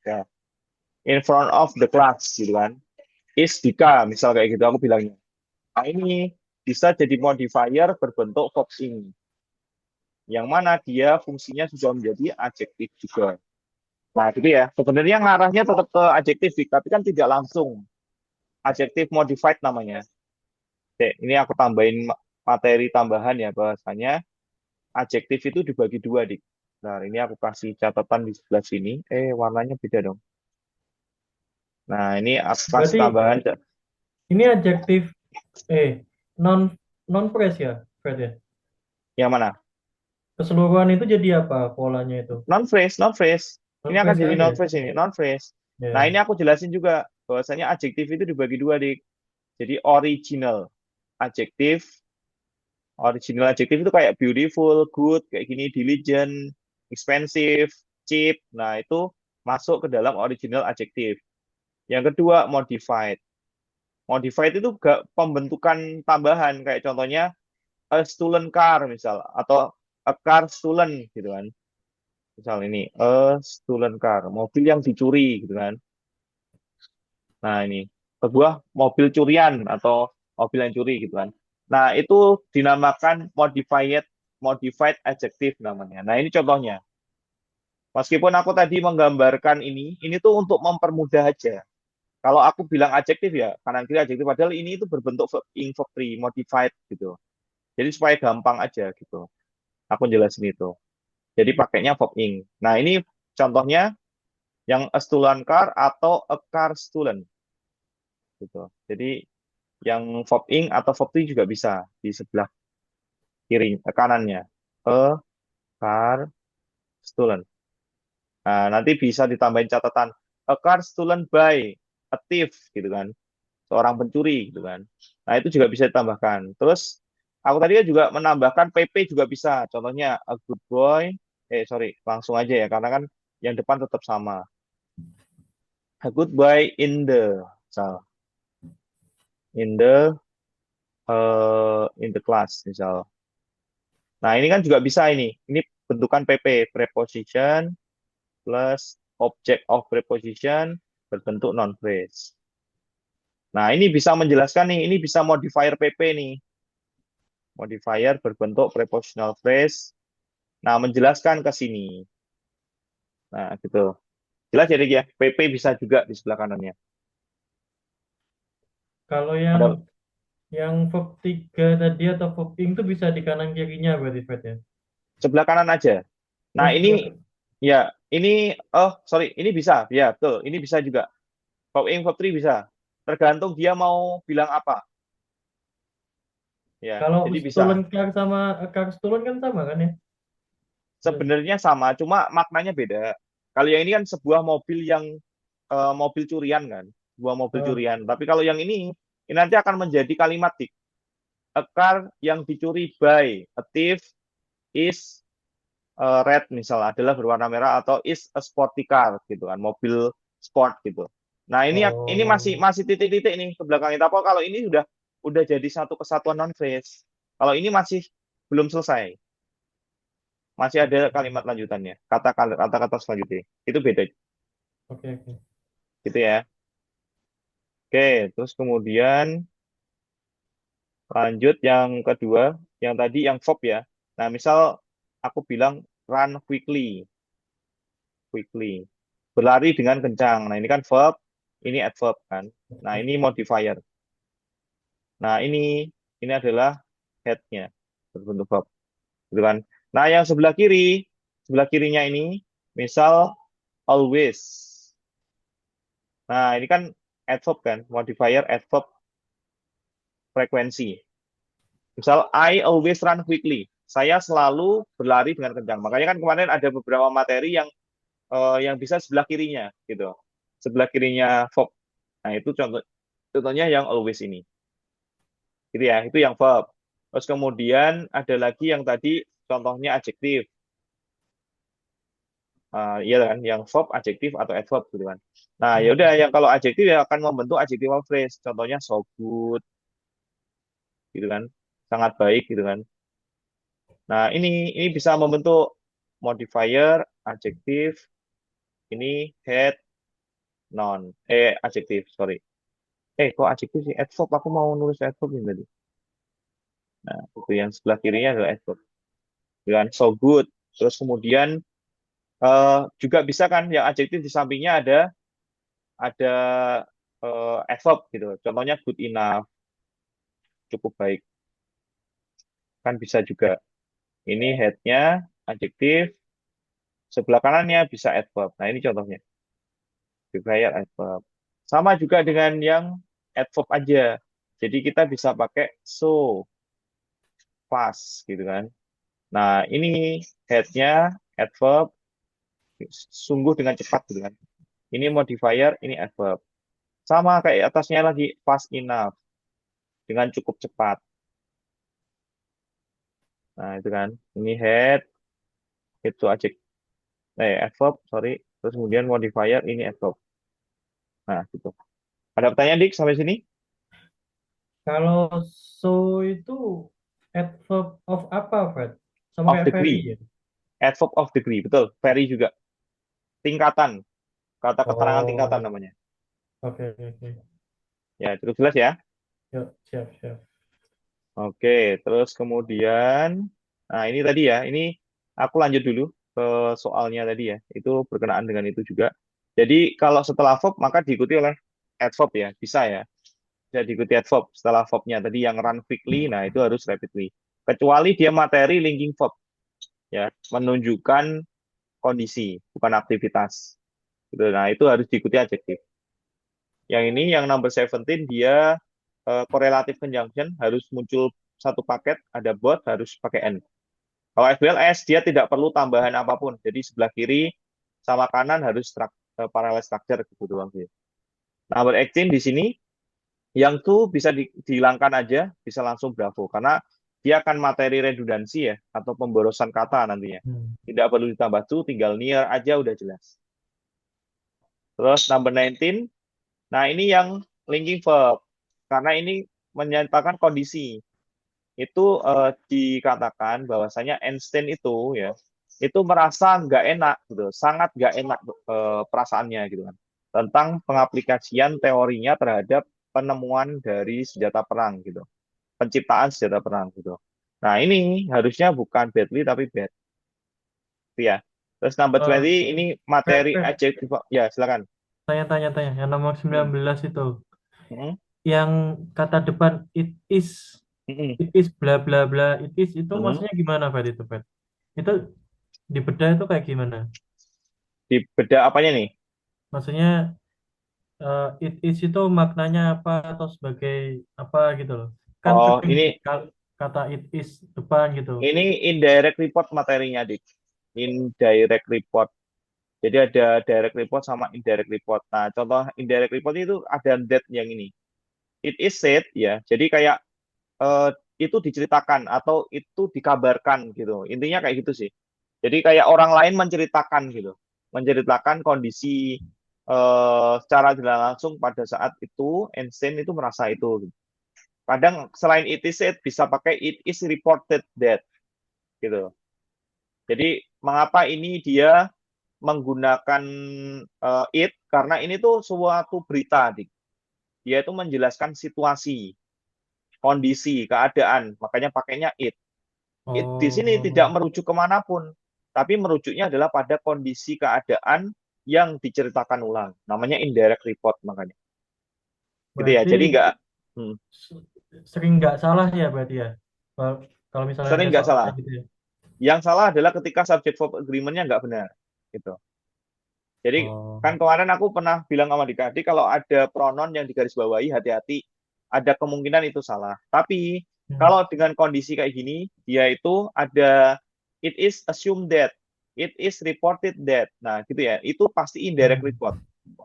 ya, in front of the class gitu kan. Is Dika, misal kayak gitu aku bilangnya. Nah, ini bisa jadi modifier berbentuk verb ing. Yang mana dia fungsinya sudah menjadi adjektif juga. Nah, gitu ya. Sebenarnya ngarahnya tetap ke adjektif, tapi kan tidak langsung. Adjektif modified namanya. Oke, ini aku tambahin materi tambahan ya, bahwasanya adjektif itu dibagi dua, Dik. Nah, ini aku kasih catatan di sebelah sini. Warnanya beda dong. Nah, ini aku kasih Berarti tambahan. ini adjektif non non phrase ya, Fred ya. Yang mana? Keseluruhan itu jadi apa polanya itu? Non-phrase, non-phrase. Non Ini akan phrase jadi aja. non-phrase ini, non-phrase. Nah, ini Ya. aku jelasin juga bahwasanya adjektif itu dibagi dua, Dik. Jadi original adjektif, original adjektif itu kayak beautiful, good, kayak gini, diligent, expensive, cheap. Nah, itu masuk ke dalam original adjektif. Yang kedua, modified. Modified itu gak pembentukan tambahan, kayak contohnya a stolen car misal, atau a car stolen gitu kan. Misal ini, a stolen car, mobil yang dicuri gitu kan. Nah, ini sebuah mobil curian atau mobil yang curi gitu kan. Nah, itu dinamakan modified adjective namanya. Nah, ini contohnya. Meskipun aku tadi menggambarkan ini tuh untuk mempermudah aja. Kalau aku bilang adjektif ya kanan kiri adjektif, padahal ini itu berbentuk verb ing verb three, modified gitu. Jadi supaya gampang aja gitu. Aku jelasin itu. Jadi pakainya verb ing. Nah, ini contohnya yang a stolen car atau a car stolen gitu. Jadi yang verb ing atau verb three juga bisa di sebelah kiri kanannya. A car stolen. Nah, nanti bisa ditambahin catatan a car stolen by a thief gitu kan. Seorang pencuri gitu kan. Nah, itu juga bisa ditambahkan. Terus aku tadi juga menambahkan PP juga bisa. Contohnya a good boy, sorry, langsung aja ya karena kan yang depan tetap sama. A good boy misal, in the class misal. Nah, ini kan juga bisa ini. Ini bentukan PP, preposition plus object of preposition berbentuk non phrase. Nah, ini bisa menjelaskan nih, ini bisa modifier PP nih. Modifier berbentuk prepositional phrase. Nah, menjelaskan ke sini. Nah, gitu. Jelas jadi ya, PP bisa juga di sebelah kanannya. Kalau Ada yang verb 3 tadi atau verb ing itu bisa di kanan kirinya berarti Fred ya. sebelah kanan aja. Oh, Nah, ini sebelah. ya, ini sorry, ini bisa. Ya, betul. Ini bisa juga. Verb ing, verb 3 bisa. Tergantung dia mau bilang apa. Ya, Kalau jadi stolen bisa. car sama car stolen kan sama kan ya? Berarti. Sebenarnya sama, cuma maknanya beda. Kalau yang ini kan sebuah mobil yang mobil curian kan, sebuah mobil Oh, curian. Tapi kalau yang ini nanti akan menjadi kalimat dik. A car yang dicuri by a thief is red misal adalah berwarna merah atau is a sporty car gitu kan, mobil sport gitu. Nah, ini masih oh, masih titik-titik nih ke belakang. Tapi kalau ini udah jadi satu kesatuan non phrase. Kalau ini masih belum selesai. Masih ada oke, kalimat lanjutannya, kata-kata selanjutnya. Itu beda oke, oke. gitu ya. Oke, terus kemudian lanjut yang kedua, yang tadi yang verb ya. Nah, misal aku bilang run quickly, quickly. Berlari dengan kencang. Nah, ini kan verb, ini adverb kan. Nah, ini modifier. Nah, ini adalah head-nya berbentuk verb, gitu kan. Nah, yang sebelah kirinya ini misal always. Nah, ini kan adverb kan, modifier adverb frekuensi. Misal, I always run quickly. Saya selalu berlari dengan kencang. Makanya kan kemarin ada beberapa materi yang bisa sebelah kirinya, gitu. Sebelah kirinya verb. Nah, itu contohnya yang always ini. Gitu ya, itu yang verb. Terus kemudian ada lagi yang tadi contohnya adjektif. Iya kan, yang verb, adjektif atau adverb gitu kan. Nah, ya udah yang kalau adjektif ya akan membentuk adjectival phrase. Contohnya so good gitu kan. Sangat baik gitu kan. Nah, ini bisa membentuk modifier, adjektif, ini head, noun. Adjektif, sorry. Kok adjektif sih? Adverb, aku mau nulis adverb ini tadi. Nah, itu yang sebelah kirinya adalah adverb. Dengan so good. Terus kemudian juga bisa kan yang adjektif di sampingnya ada adverb gitu. Contohnya good enough, cukup baik. Kan bisa juga. Ini headnya, adjektif. Sebelah kanannya bisa adverb. Nah, ini contohnya. Modifier adverb. Sama juga dengan yang adverb aja. Jadi kita bisa pakai so, fast gitu kan. Nah, ini headnya adverb sungguh dengan cepat gitu kan. Ini modifier, ini adverb. Sama kayak atasnya lagi fast enough dengan cukup cepat. Nah, itu kan. Ini head, itu adjektif, adverb, sorry. Terus kemudian modifier, ini adverb. Nah, gitu. Ada pertanyaan, Dik, sampai sini? Kalau so itu adverb of apa, Fred? Sama Of kayak very degree. ya? Adverb of degree, betul. Very juga. Tingkatan. Kata keterangan tingkatan Oh, namanya. oke, oke, oke. Ya, cukup jelas ya. Yuk, siap, siap. Oke, terus kemudian, nah ini tadi ya, ini aku lanjut dulu ke soalnya tadi ya, itu berkenaan dengan itu juga. Jadi kalau setelah verb maka diikuti oleh adverb ya, bisa ya, bisa diikuti adverb setelah verbnya tadi yang run quickly, nah itu harus rapidly. Kecuali dia materi linking verb ya, menunjukkan kondisi, bukan aktivitas. Gitu. Nah itu harus diikuti adjektif. Yang ini yang number 17 dia correlative conjunction harus muncul satu paket, ada both harus pakai N. Kalau FBLS dia tidak perlu tambahan apapun. Jadi sebelah kiri sama kanan harus parallel structure gitu doang sih. Number 18 di sini yang tuh bisa dihilangkan aja, bisa langsung bravo karena dia akan materi redundansi ya atau pemborosan kata nantinya. Hmm. Tidak perlu ditambah tuh, tinggal near aja udah jelas. Terus number 19, nah ini yang linking verb karena ini menyatakan kondisi. Itu dikatakan bahwasanya Einstein itu ya itu merasa nggak enak gitu, sangat nggak enak perasaannya gitu kan tentang pengaplikasian teorinya terhadap penemuan dari senjata perang gitu, penciptaan senjata perang gitu. Nah, ini harusnya bukan badly tapi bad, gitu ya. Terus number Eh, 20 ini Fred, materi Fred, adjective. Ya, silakan. tanya-tanya, yang nomor Hmm. 19 itu, Hmm. yang kata depan Hmm. it is bla bla bla, itu Hmm. maksudnya gimana, Fred, itu, Fred? Itu di bedah itu kayak gimana? Di beda apanya nih? Maksudnya it is itu maknanya apa atau sebagai apa gitu loh. Kan Oh, sering ini kata it is depan gitu. indirect report materinya, Dik. Indirect report. Jadi ada direct report sama indirect report. Nah, contoh indirect report itu ada that yang ini. It is said ya. Jadi kayak eh, itu diceritakan atau itu dikabarkan gitu. Intinya kayak gitu sih. Jadi kayak orang lain menceritakan gitu. Menceritakan kondisi secara tidak langsung pada saat itu Einstein itu merasa itu. Kadang selain it is said bisa pakai it is reported that gitu. Jadi mengapa ini dia menggunakan it karena ini tuh suatu berita, Dik. Dia itu menjelaskan situasi, kondisi, keadaan, makanya pakainya it. It di sini tidak Oh, merujuk kemanapun, tapi merujuknya adalah pada kondisi keadaan yang diceritakan ulang. Namanya indirect report makanya. Gitu ya. berarti Jadi nggak hmm, sering nggak salah ya berarti ya. Kalau kalau misalnya sering ada nggak soal salah. kayak gitu ya. Yang salah adalah ketika subject verb agreement-nya nggak benar. Gitu. Jadi Oh, kan kemarin aku pernah bilang sama Dika, kalau ada pronoun yang digarisbawahi hati-hati, ada kemungkinan itu salah. Tapi hmm. kalau dengan kondisi kayak gini, dia itu ada it is assumed that, it is reported that. Nah, gitu ya. Itu pasti indirect Hmm. report.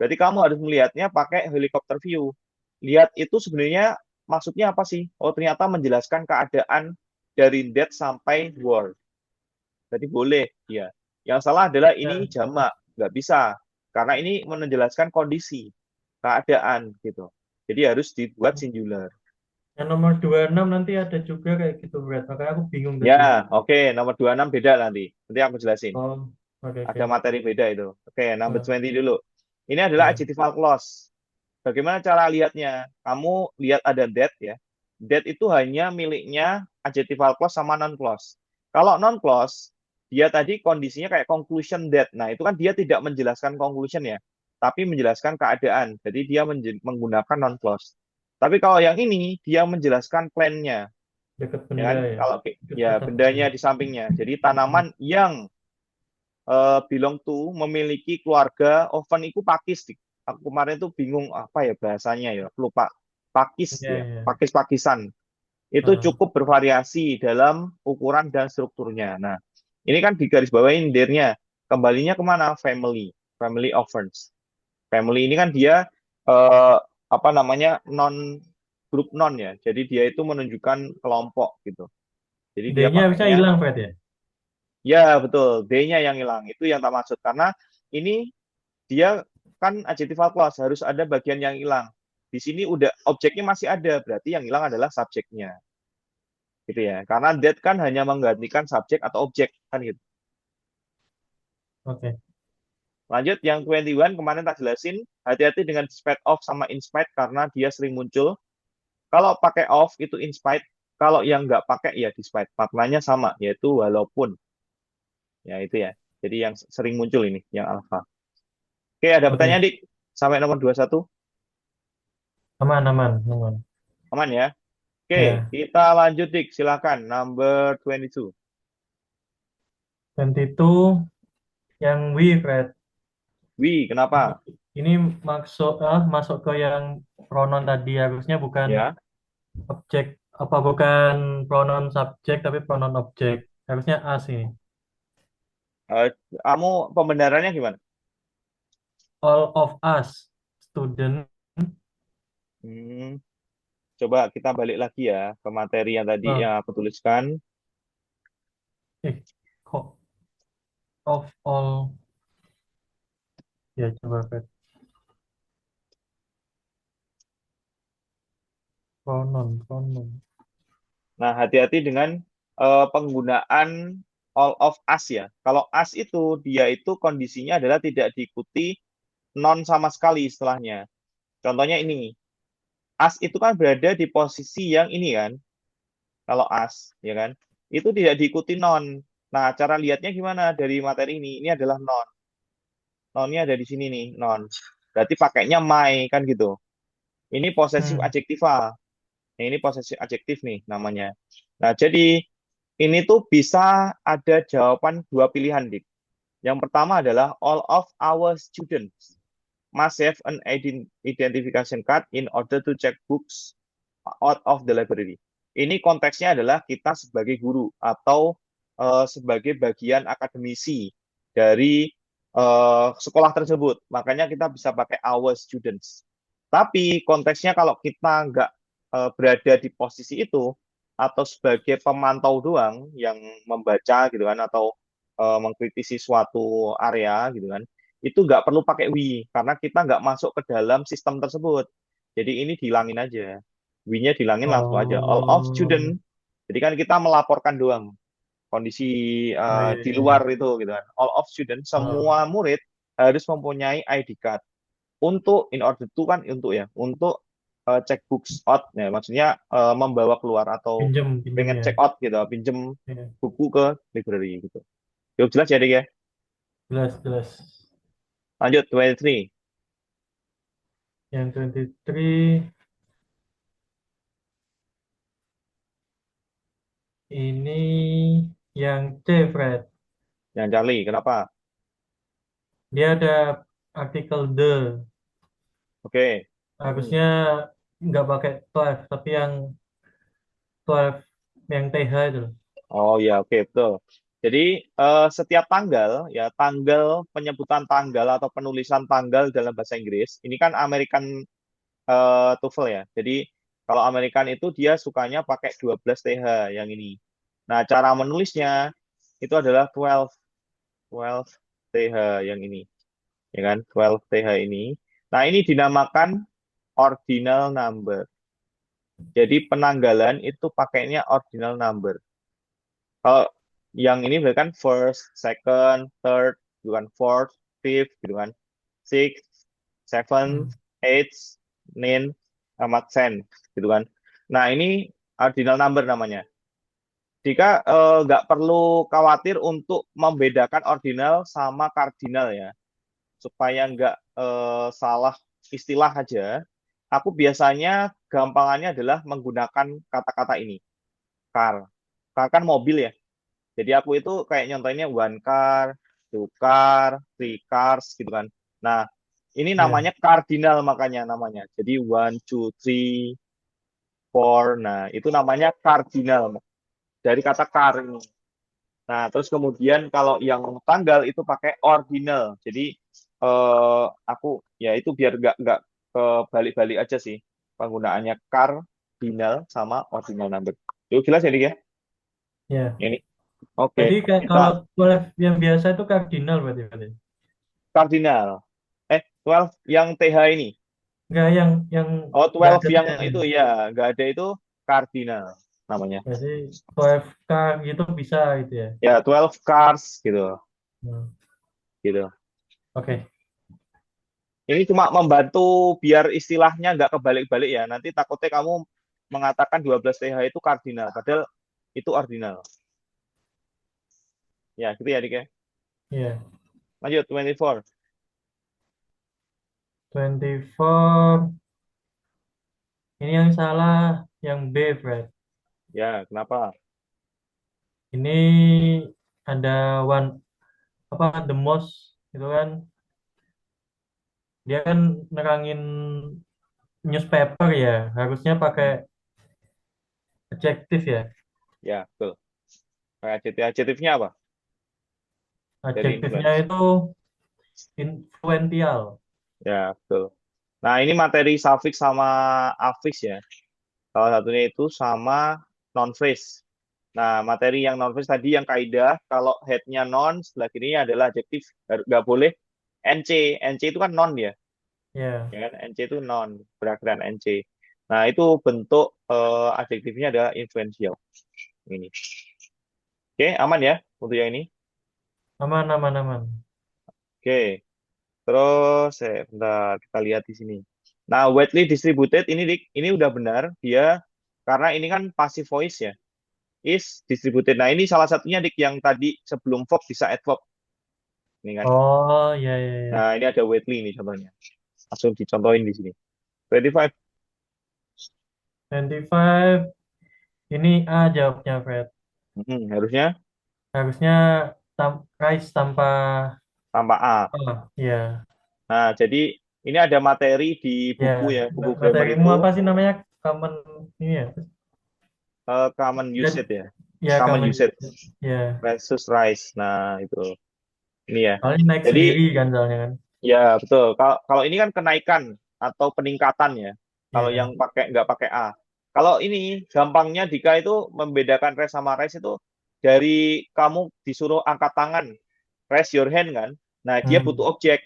Berarti kamu harus melihatnya pakai helicopter view. Lihat itu sebenarnya maksudnya apa sih? Oh, ternyata menjelaskan keadaan dari that sampai war. Jadi boleh, ya. Yang salah adalah ini Ya, jamak, nggak bisa. Karena ini menjelaskan kondisi, keadaan gitu. Jadi harus dibuat singular. yang nomor 26 nanti ada juga kayak gitu berat. Makanya aku bingung Ya, tadi. oke, nomor 26 beda nanti. Nanti aku jelasin. Oh, oke Ada oke. materi beda itu. Oke, number Ah, 20 dulu. Ini adalah ya. adjectival clause. Bagaimana cara lihatnya? Kamu lihat ada that ya. That itu hanya miliknya adjectival clause sama non clause. Kalau non clause, dia tadi kondisinya kayak conclusion that. Nah, itu kan dia tidak menjelaskan conclusion ya, tapi menjelaskan keadaan. Jadi dia menggunakan non clause. Tapi kalau yang ini dia menjelaskan plan-nya, Dekat ya benda kan? ya. Kalau ya Dekat bendanya benda. di sampingnya. Jadi tanaman yang belong to memiliki keluarga oven itu pakis. Aku kemarin tuh bingung apa ya bahasanya ya, lupa. Pakis Iya ya, iya. pakis-pakisan. Itu Ah, cukup bervariasi dalam ukuran dan strukturnya. Nah, ini kan di garis bawahin dirnya. Kembalinya kemana? Family, family ovens. Family ini kan dia eh, apa namanya grup non ya. Jadi dia itu menunjukkan kelompok gitu. Jadi dia D-nya bisa pakainya hilang Fred ya. ya betul, D-nya yang hilang. Itu yang tak maksud karena ini dia kan adjectival clause harus ada bagian yang hilang. Di sini udah objeknya masih ada, berarti yang hilang adalah subjeknya, gitu ya. Karena that kan hanya menggantikan subjek atau objek kan gitu. Oke. Lanjut yang 21 kemarin tak jelasin, hati-hati dengan despite of sama in spite karena dia sering muncul. Kalau pakai of itu in spite, kalau yang nggak pakai ya despite. Maknanya sama, yaitu walaupun. Ya itu ya. Jadi yang sering muncul ini, yang alpha. Oke, ada Oke. pertanyaan, Dik? Sampai nomor 21. Aman aman aman. Aman ya? Oke, Ya. kita lanjut, Dik. Silakan, number 22. Dan itu yang we Fred. Wih, Ini, kenapa? ini masuk ke yang pronoun tadi harusnya bukan Ya, objek apa bukan pronoun subjek tapi pronoun objek. Harusnya as ini. eh, kamu pembenarannya gimana? All of us student. Hmm, coba kita balik lagi ya ke materi yang tadi Ah, yang aku tuliskan. kok of all ya coba Fred. Pronoun. Nah, hati-hati dengan penggunaan all of us ya. Kalau us itu dia itu kondisinya adalah tidak diikuti non sama sekali istilahnya. Contohnya ini, As itu kan berada di posisi yang ini kan, kalau as, ya kan, itu tidak diikuti non. Nah, cara lihatnya gimana dari materi ini? Ini adalah non. Nonnya ada di sini nih, non. Berarti pakainya my, kan gitu. Ini posesif Hmm. adjektiva. Nah, ini posesif adjektif nih namanya. Nah, jadi ini tuh bisa ada jawaban dua pilihan, Dik. Yang pertama adalah all of our students must have an identification card in order to check books out of the library. Ini konteksnya adalah kita sebagai guru atau sebagai bagian akademisi dari sekolah tersebut. Makanya kita bisa pakai our students. Tapi konteksnya kalau kita nggak berada di posisi itu atau sebagai pemantau doang yang membaca gitu kan atau mengkritisi suatu area gitu kan, itu nggak perlu pakai we karena kita nggak masuk ke dalam sistem tersebut. Jadi ini dihilangin aja. We-nya dihilangin langsung aja. All of Oh, student. Jadi kan kita melaporkan doang kondisi oh iya, di iya. luar itu gitu kan. All of student, Oh, semua murid harus mempunyai ID card. Untuk in order to kan untuk ya, untuk check books out ya, maksudnya membawa keluar atau pinjem, pinjem pengen ya. check out gitu, pinjem Iya. buku ke library gitu. Yuk jelas ya, Dik ya. Jelas, jelas. Lanjut 23. Yang 23 ini yang C, Fred. Yang Charlie, kenapa? Dia ada artikel the. Oke. Harusnya nggak pakai 12, tapi yang 12 yang TH itu loh. Oh ya, oke, betul. Jadi setiap tanggal ya, tanggal penyebutan tanggal atau penulisan tanggal dalam bahasa Inggris ini kan American TOEFL ya. Jadi kalau American itu dia sukanya pakai 12 TH yang ini. Nah, cara menulisnya itu adalah 12 TH yang ini, ya kan? 12 TH ini. Nah, ini dinamakan ordinal number. Jadi penanggalan itu pakainya ordinal number. Kalau yang ini berarti kan first, second, third, gitu kan, fourth, fifth, gitu kan, sixth, Hmm. seventh, eighth, ninth, sama tenth, gitu kan. Nah, ini ordinal number namanya. Jika nggak perlu khawatir untuk membedakan ordinal sama kardinal ya, supaya nggak salah istilah aja, aku biasanya gampangannya adalah menggunakan kata-kata ini, car. Car kan mobil ya. Jadi aku itu kayak nyontoinnya one car, two car, three cars gitu kan. Nah, ini Ya. namanya kardinal makanya namanya. Jadi one, two, three, four. Nah, itu namanya kardinal dari kata car ini. Nah, terus kemudian kalau yang tanggal itu pakai ordinal. Jadi aku ya itu biar nggak kebalik-balik aja sih penggunaannya cardinal sama ordinal number. Itu jelas ya, Dik ya? Ya. Ini. Oke, Jadi kalau kita 12 yang biasa itu kardinal berarti. kardinal. 12 yang TH ini. Enggak yang Oh, nggak 12 ada yang T-nya. itu ya, nggak ada itu kardinal namanya. Jadi 12K gitu bisa gitu ya. Ya, 12 cars gitu, Hmm. gitu. Oke. Ini cuma membantu biar istilahnya nggak kebalik-balik ya. Nanti takutnya kamu mengatakan 12 TH itu kardinal, padahal itu ordinal. Ya, gitu ya, Dik ya. Ya. Lanjut, 24. 24 ini yang salah yang B, Fred. Ya, kenapa? Ini ada one apa the most gitu kan. Dia kan nerangin newspaper ya. Harusnya pakai Hmm, adjektif ya. ya, betul. Adjektifnya apa? Dari Adjektifnya influence. itu influential. Ya, betul. Nah, ini materi suffix sama affix ya. Salah satunya itu sama non phrase. Nah, materi yang non phrase tadi yang kaidah, kalau headnya non, sebelah kirinya adalah adjektif, nggak boleh NC. NC itu kan non ya, Ya. ya kan? NC itu non, berakhiran NC. Nah, itu bentuk adjektifnya adalah influential. Ini. Oke, aman ya untuk yang ini. Aman, aman, aman. Oke, terus bentar, kita lihat di sini. Nah, widely distributed ini Dik, ini udah benar dia karena ini kan passive voice ya. Is distributed. Nah, ini salah satunya Dik yang tadi sebelum verb bisa add verb ini kan. Oh, ya, ya, Nah, ya. ini ada widely nih contohnya. Langsung dicontohin di sini. 25. 25. Ini A jawabnya, Fred. Harusnya Harusnya Rice tanpa tanpa A. A. Ya, Nah, jadi ini ada materi di ya. buku ya, buku grammar Materimu itu apa sih namanya? Common ini ya? common Dan- usage ya. Ya, Common common. usage Ya. versus rice. Nah, itu. Ini ya. Soalnya naik Jadi sendiri kan soalnya kan. ya betul. Kalau ini kan kenaikan atau peningkatan ya. Kalau Ya. yang nggak pakai A. Kalau ini gampangnya Dika itu membedakan raise sama raise itu dari kamu disuruh angkat tangan, raise your hand kan. Nah, dia Hmm. butuh objek.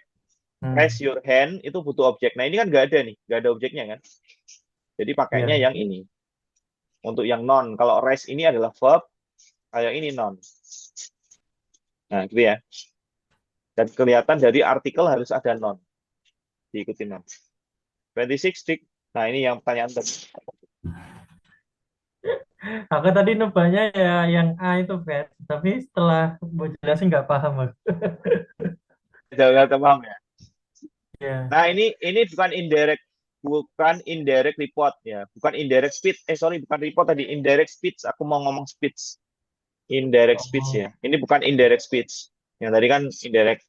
Raise Hmm. your hand itu butuh objek. Nah, ini kan nggak ada nih, nggak ada objeknya kan. Jadi pakainya Ya. yang ini. Untuk yang non, kalau raise ini adalah verb, kayak ini non. Nah, gitu ya. Dan kelihatan dari artikel harus ada non. Diikuti non. 26 stick. Nah, ini yang pertanyaan tadi. Aku tadi nebaknya ya yang A itu, Fred. Tapi setelah mau jelasin nggak paham aku. Jangan paham ya. Ya. Nah, ini bukan indirect report ya. Bukan indirect speech. Sorry, bukan report tadi, indirect speech. Aku mau ngomong speech. Indirect speech Oh, ya. Ini bukan indirect speech. Yang tadi kan indirect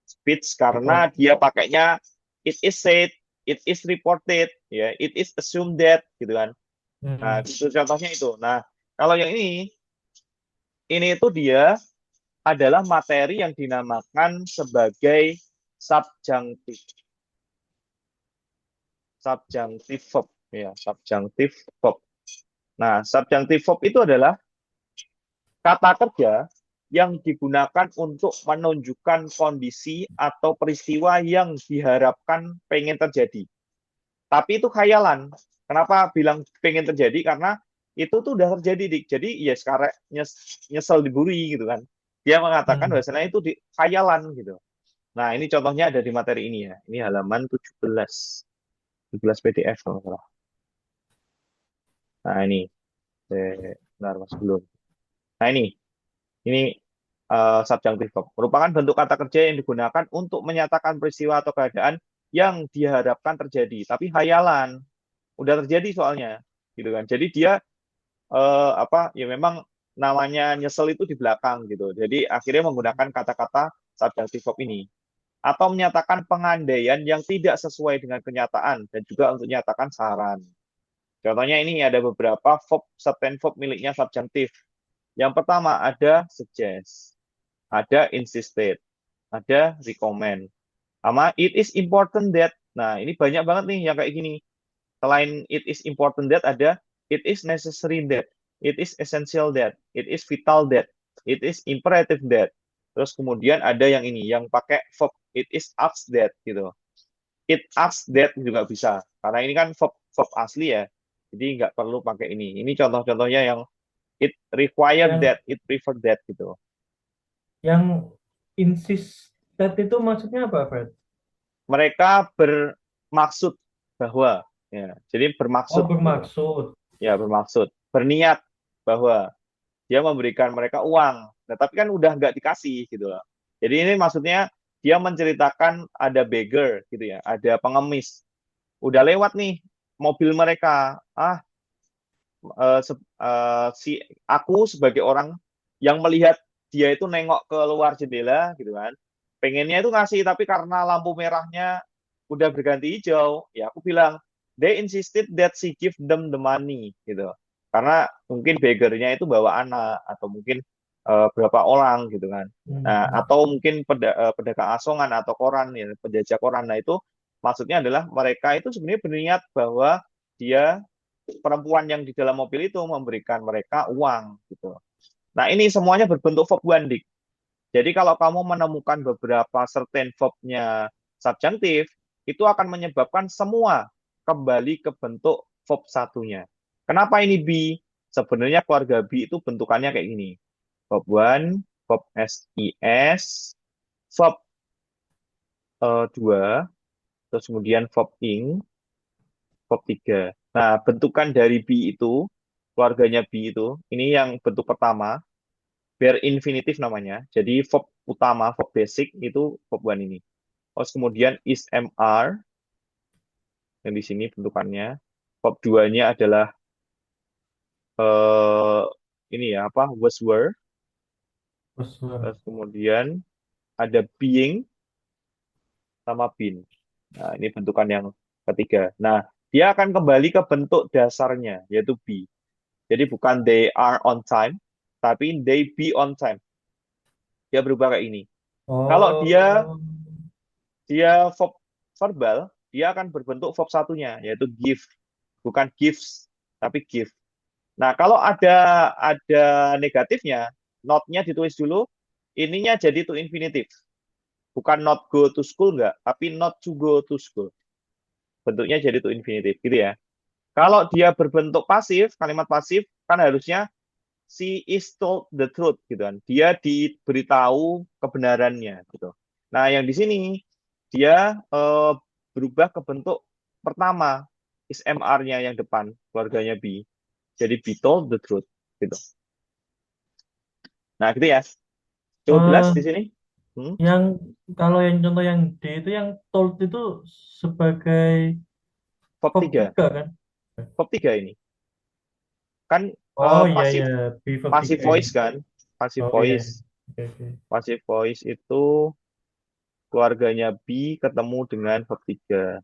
speech report. karena dia pakainya it is said, it is reported, ya, it is assumed that gitu kan. Nah, Hmm. itu contohnya itu. Nah, kalau yang ini itu dia adalah materi yang dinamakan sebagai subjunctive. Subjunctive verb ya, subjunctive verb. Nah, subjunctive verb itu adalah kata kerja yang digunakan untuk menunjukkan kondisi atau peristiwa yang diharapkan pengen terjadi. Tapi itu khayalan. Kenapa bilang pengen terjadi? Karena itu tuh udah terjadi, Dik. Jadi ya sekarang nyesel diburi gitu kan. Dia mengatakan Hmm. bahwasanya itu di khayalan gitu. Nah, ini contohnya ada di materi ini ya. Ini halaman 17. 17 PDF kalau nggak salah. Nah, ini. Benar, Mas, belum. Nah, ini subjunctive verb. Merupakan bentuk kata kerja yang digunakan untuk menyatakan peristiwa atau keadaan yang diharapkan terjadi. Tapi hayalan. Udah terjadi soalnya. Gitu kan. Jadi dia apa ya memang namanya nyesel itu di belakang gitu. Jadi akhirnya menggunakan kata-kata subjunctive verb ini atau menyatakan pengandaian yang tidak sesuai dengan kenyataan dan juga untuk menyatakan saran. Contohnya ini ada beberapa verb certain verb miliknya subjunctive. Yang pertama ada suggest, ada insisted, ada recommend. Sama it is important that. Nah, ini banyak banget nih yang kayak gini. Selain it is important that ada it is necessary that, it is essential that, it is vital that, it is imperative that. Terus kemudian ada yang ini yang pakai verb it is asked that gitu. It asked that juga bisa karena ini kan verb asli ya. Jadi nggak perlu pakai ini. Ini contoh-contohnya yang it required Yang that, it preferred that gitu. yang insisted itu maksudnya apa, Fred? Mereka bermaksud bahwa ya, jadi Oh, bermaksud gitu. bermaksud. Ya, bermaksud, berniat bahwa dia memberikan mereka uang. Nah, tapi kan udah nggak dikasih gitu loh. Jadi ini maksudnya dia menceritakan ada beggar gitu ya, ada pengemis. Udah lewat nih mobil mereka. Si aku sebagai orang yang melihat dia itu nengok ke luar jendela gitu kan. Pengennya itu ngasih tapi karena lampu merahnya udah berganti hijau, ya aku bilang they insisted that she give them the money gitu. Karena mungkin beggarnya itu bawa anak atau mungkin berapa orang gitu kan. Nah, Hmm. atau mungkin pedagang asongan atau koran ya, penjajah koran. Nah, itu maksudnya adalah mereka itu sebenarnya berniat bahwa dia perempuan yang di dalam mobil itu memberikan mereka uang gitu. Nah, ini semuanya berbentuk verb one, Dik. Jadi kalau kamu menemukan beberapa certain verb-nya subjunctive, itu akan menyebabkan semua kembali ke bentuk verb satunya. Kenapa ini be? Sebenarnya keluarga be itu bentukannya kayak gini. Verb one, verb SIS, verb 2, terus kemudian verb ing, verb 3. Nah, bentukan dari be itu, keluarganya be itu, ini yang bentuk pertama, bare infinitive namanya. Jadi verb utama, verb basic itu verb one ini. Terus kemudian is mr, yang di sini bentukannya. Verb 2-nya adalah eh, ini ya, apa, was were. Usul. Terus kemudian ada being sama been. Nah, ini bentukan yang ketiga. Nah, dia akan kembali ke bentuk dasarnya, yaitu be. Jadi bukan they are on time, tapi they be on time. Dia berubah kayak ini. Kalau dia Oh, dia verb verbal, dia akan berbentuk verb satunya, yaitu give. Bukan gives, tapi give. Nah, kalau ada negatifnya, not-nya ditulis dulu, ininya jadi to infinitive. Bukan not go to school enggak, tapi not to go to school. Bentuknya jadi to infinitive, gitu ya. Kalau dia berbentuk pasif, kalimat pasif, kan harusnya she is told the truth gitu kan. Dia diberitahu kebenarannya gitu. Nah, yang di sini dia berubah ke bentuk pertama, is mr-nya yang depan, keluarganya be. Jadi be told the truth gitu. Nah, gitu ya. Cukup jelas eh, di sini? Hmm? yang kalau yang contoh yang D itu yang told itu sebagai Verb verb 3. juga kan? Verb 3 ini. Kan Oh iya pasif iya, B verb pasif 3 ya. voice kan? Pasif Oh iya. voice. Oke oke. Pasif voice itu keluarganya be ketemu dengan verb 3.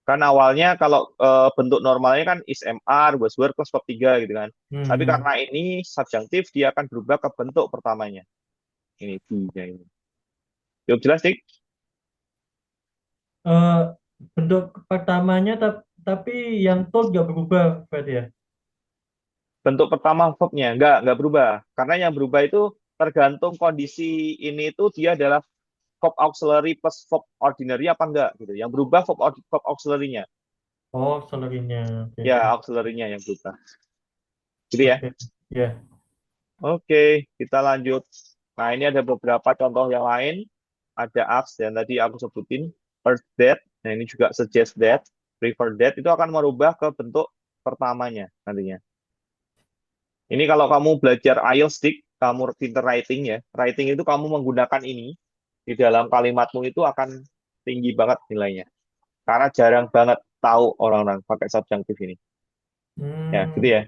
Kan awalnya kalau bentuk normalnya kan is mr, was were plus verb 3 gitu kan. Tapi Hmm. karena ini subjunctive, dia akan berubah ke bentuk pertamanya. Ini be-nya ini. Cukup jelas, Dik? Eh, bentuk pertamanya tapi yang told gak berubah berarti ya? Bentuk pertama verb-nya nggak berubah. Karena yang berubah itu tergantung kondisi ini itu dia adalah verb auxiliary plus verb ordinary apa enggak gitu. Yang berubah verb auxiliary-nya. Oh, salary-nya. Oke Ya, oke. auxiliary-nya yang berubah. Gitu ya. Oke. Ya. Oke, kita lanjut. Nah, ini ada beberapa contoh yang lain. Ada ask dan tadi aku sebutin urge that. Nah, ini juga suggest that, prefer that itu akan merubah ke bentuk pertamanya nantinya. Ini kalau kamu belajar IELTS, Dik, kamu pinter writing ya. Writing itu kamu menggunakan ini di dalam kalimatmu itu akan tinggi banget nilainya. Karena jarang banget tahu orang-orang pakai subjunctive ini. Ya, gitu Hmm. ya.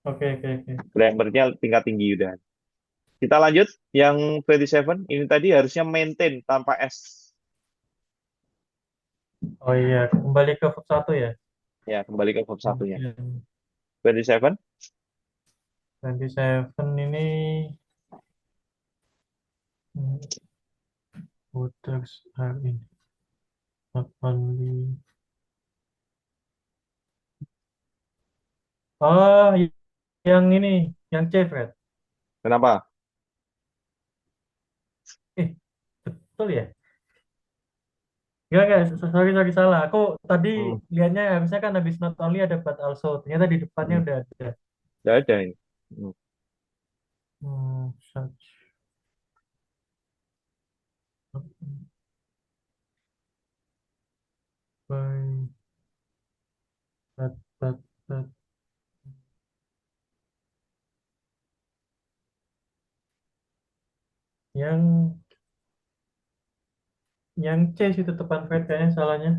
Oke oke oke. Grammarnya tingkat tinggi udah. Kita lanjut yang 27. Ini tadi harusnya maintain tanpa S. Oh iya, kembali ke verb satu ya. Ya, kembali ke verb satunya. Kemudian 27. 27 ini voters are in not only. Oh, yang ini, yang C, Fred. Kenapa? Eh, betul ya? Enggak, sorry, sorry, salah. Aku tadi Hmm, lihatnya harusnya kan habis not only ada but also. Ternyata di depannya hmm. udah ada. Nggak ada ini. Hmm. Such by but. Yang yang C sih tetepan Fred kayaknya salahnya.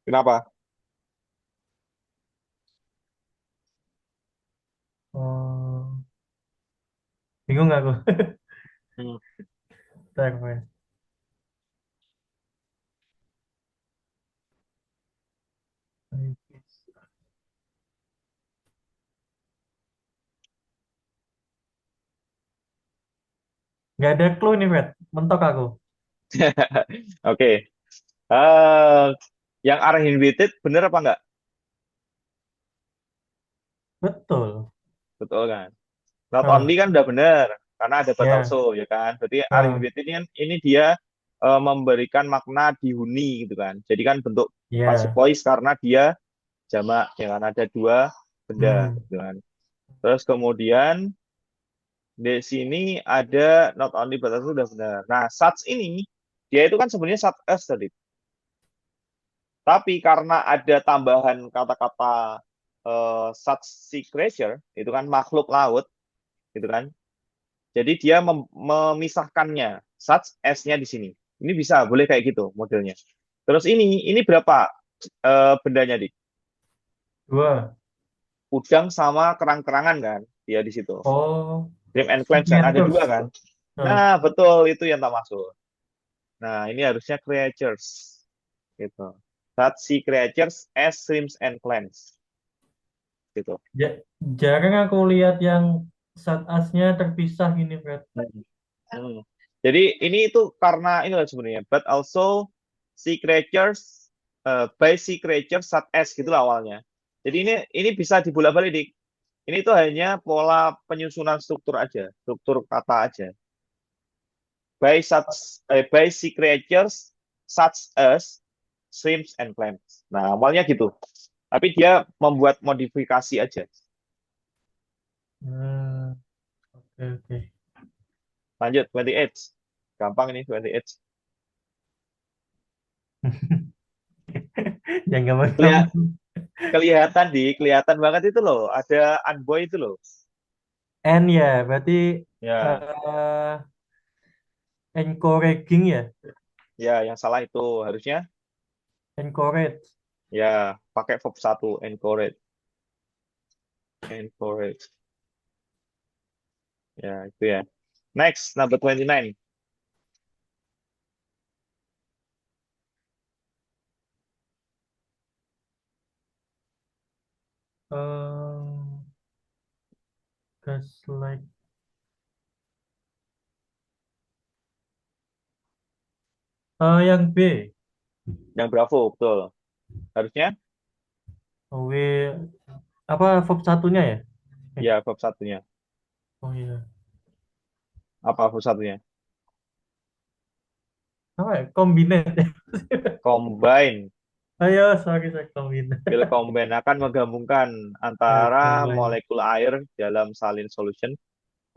Kenapa? Oh, bingung aku. Hmm. Bentar, Fred. Nggak ada clue nih, Fred. Mentok aku. Oke. Eh, yang are inhibited bener apa enggak? Betul. Betul kan? Not Ah, only kan udah bener karena ada but ya, also ya kan. Berarti are ah, inhibited ini kan ini dia memberikan makna dihuni gitu kan. Jadi kan bentuk passive ya. voice karena dia jamak ya kan ada dua benda Hmm, gitu kan. Terus kemudian di sini ada not only but also udah benar. Nah, such ini dia itu kan sebenarnya such as tadi. Tapi karena ada tambahan kata-kata such sea creature, itu kan makhluk laut, gitu kan. Jadi dia memisahkannya, such as-nya di sini. Ini bisa, boleh kayak gitu modelnya. Terus ini berapa bendanya, Dik? Dua. Udang sama kerang-kerangan kan, dia di situ. Oh, Dream and sea Clams kan, ada dua creatures. kan. Nah, Nah, betul itu yang tak maksud. Nah, ini harusnya creatures, gitu. Such sea creatures as shrimps and clams, gitu. ja- jarang aku lihat yang saat asnya terpisah gini, Fred. Hmm. Hmm. Jadi ini itu karena ini loh sebenarnya, but also sea creatures by sea creatures such as gitu lah awalnya. Jadi ini bisa dibolak-balik, Dik. Ini tuh hanya pola penyusunan struktur aja, struktur kata aja. By sea creatures such as shrimps and clams. Nah, awalnya gitu. Tapi dia membuat modifikasi aja. Hmm, oke oke. Lanjut 28. Gampang ini 28. Yang gampang-gampang. Kelia- kelihatan banget itu loh. Ada Unboy itu loh. N ya, berarti Ya, eh encouraging ya, ya yang salah itu harusnya encourage. ya pakai verb satu encourage, encourage. Ya, itu ya. Next, number 29. Gaslight. Yang B. Yang Bravo, betul. Harusnya W apa verb satunya ya? Eh, ya verb satunya. oh iya. Apa verb satunya? Apa ya? Combinate. Combine. Ayo, sorry combinate. Will combine akan menggabungkan Ya, antara combine. molekul air dalam salin solution,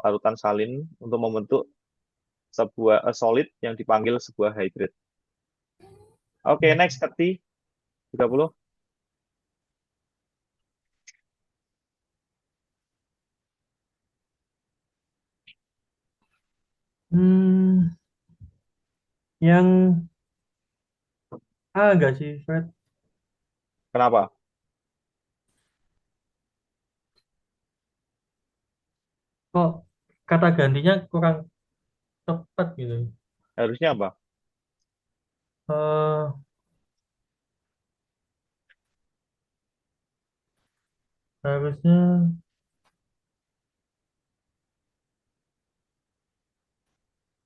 larutan salin untuk membentuk sebuah solid yang dipanggil sebuah hydrate. Oke, next 30. Hmm, yang A enggak sih, Fred? Kenapa? Kok kata gantinya kurang tepat gitu. Harusnya apa? eh Harusnya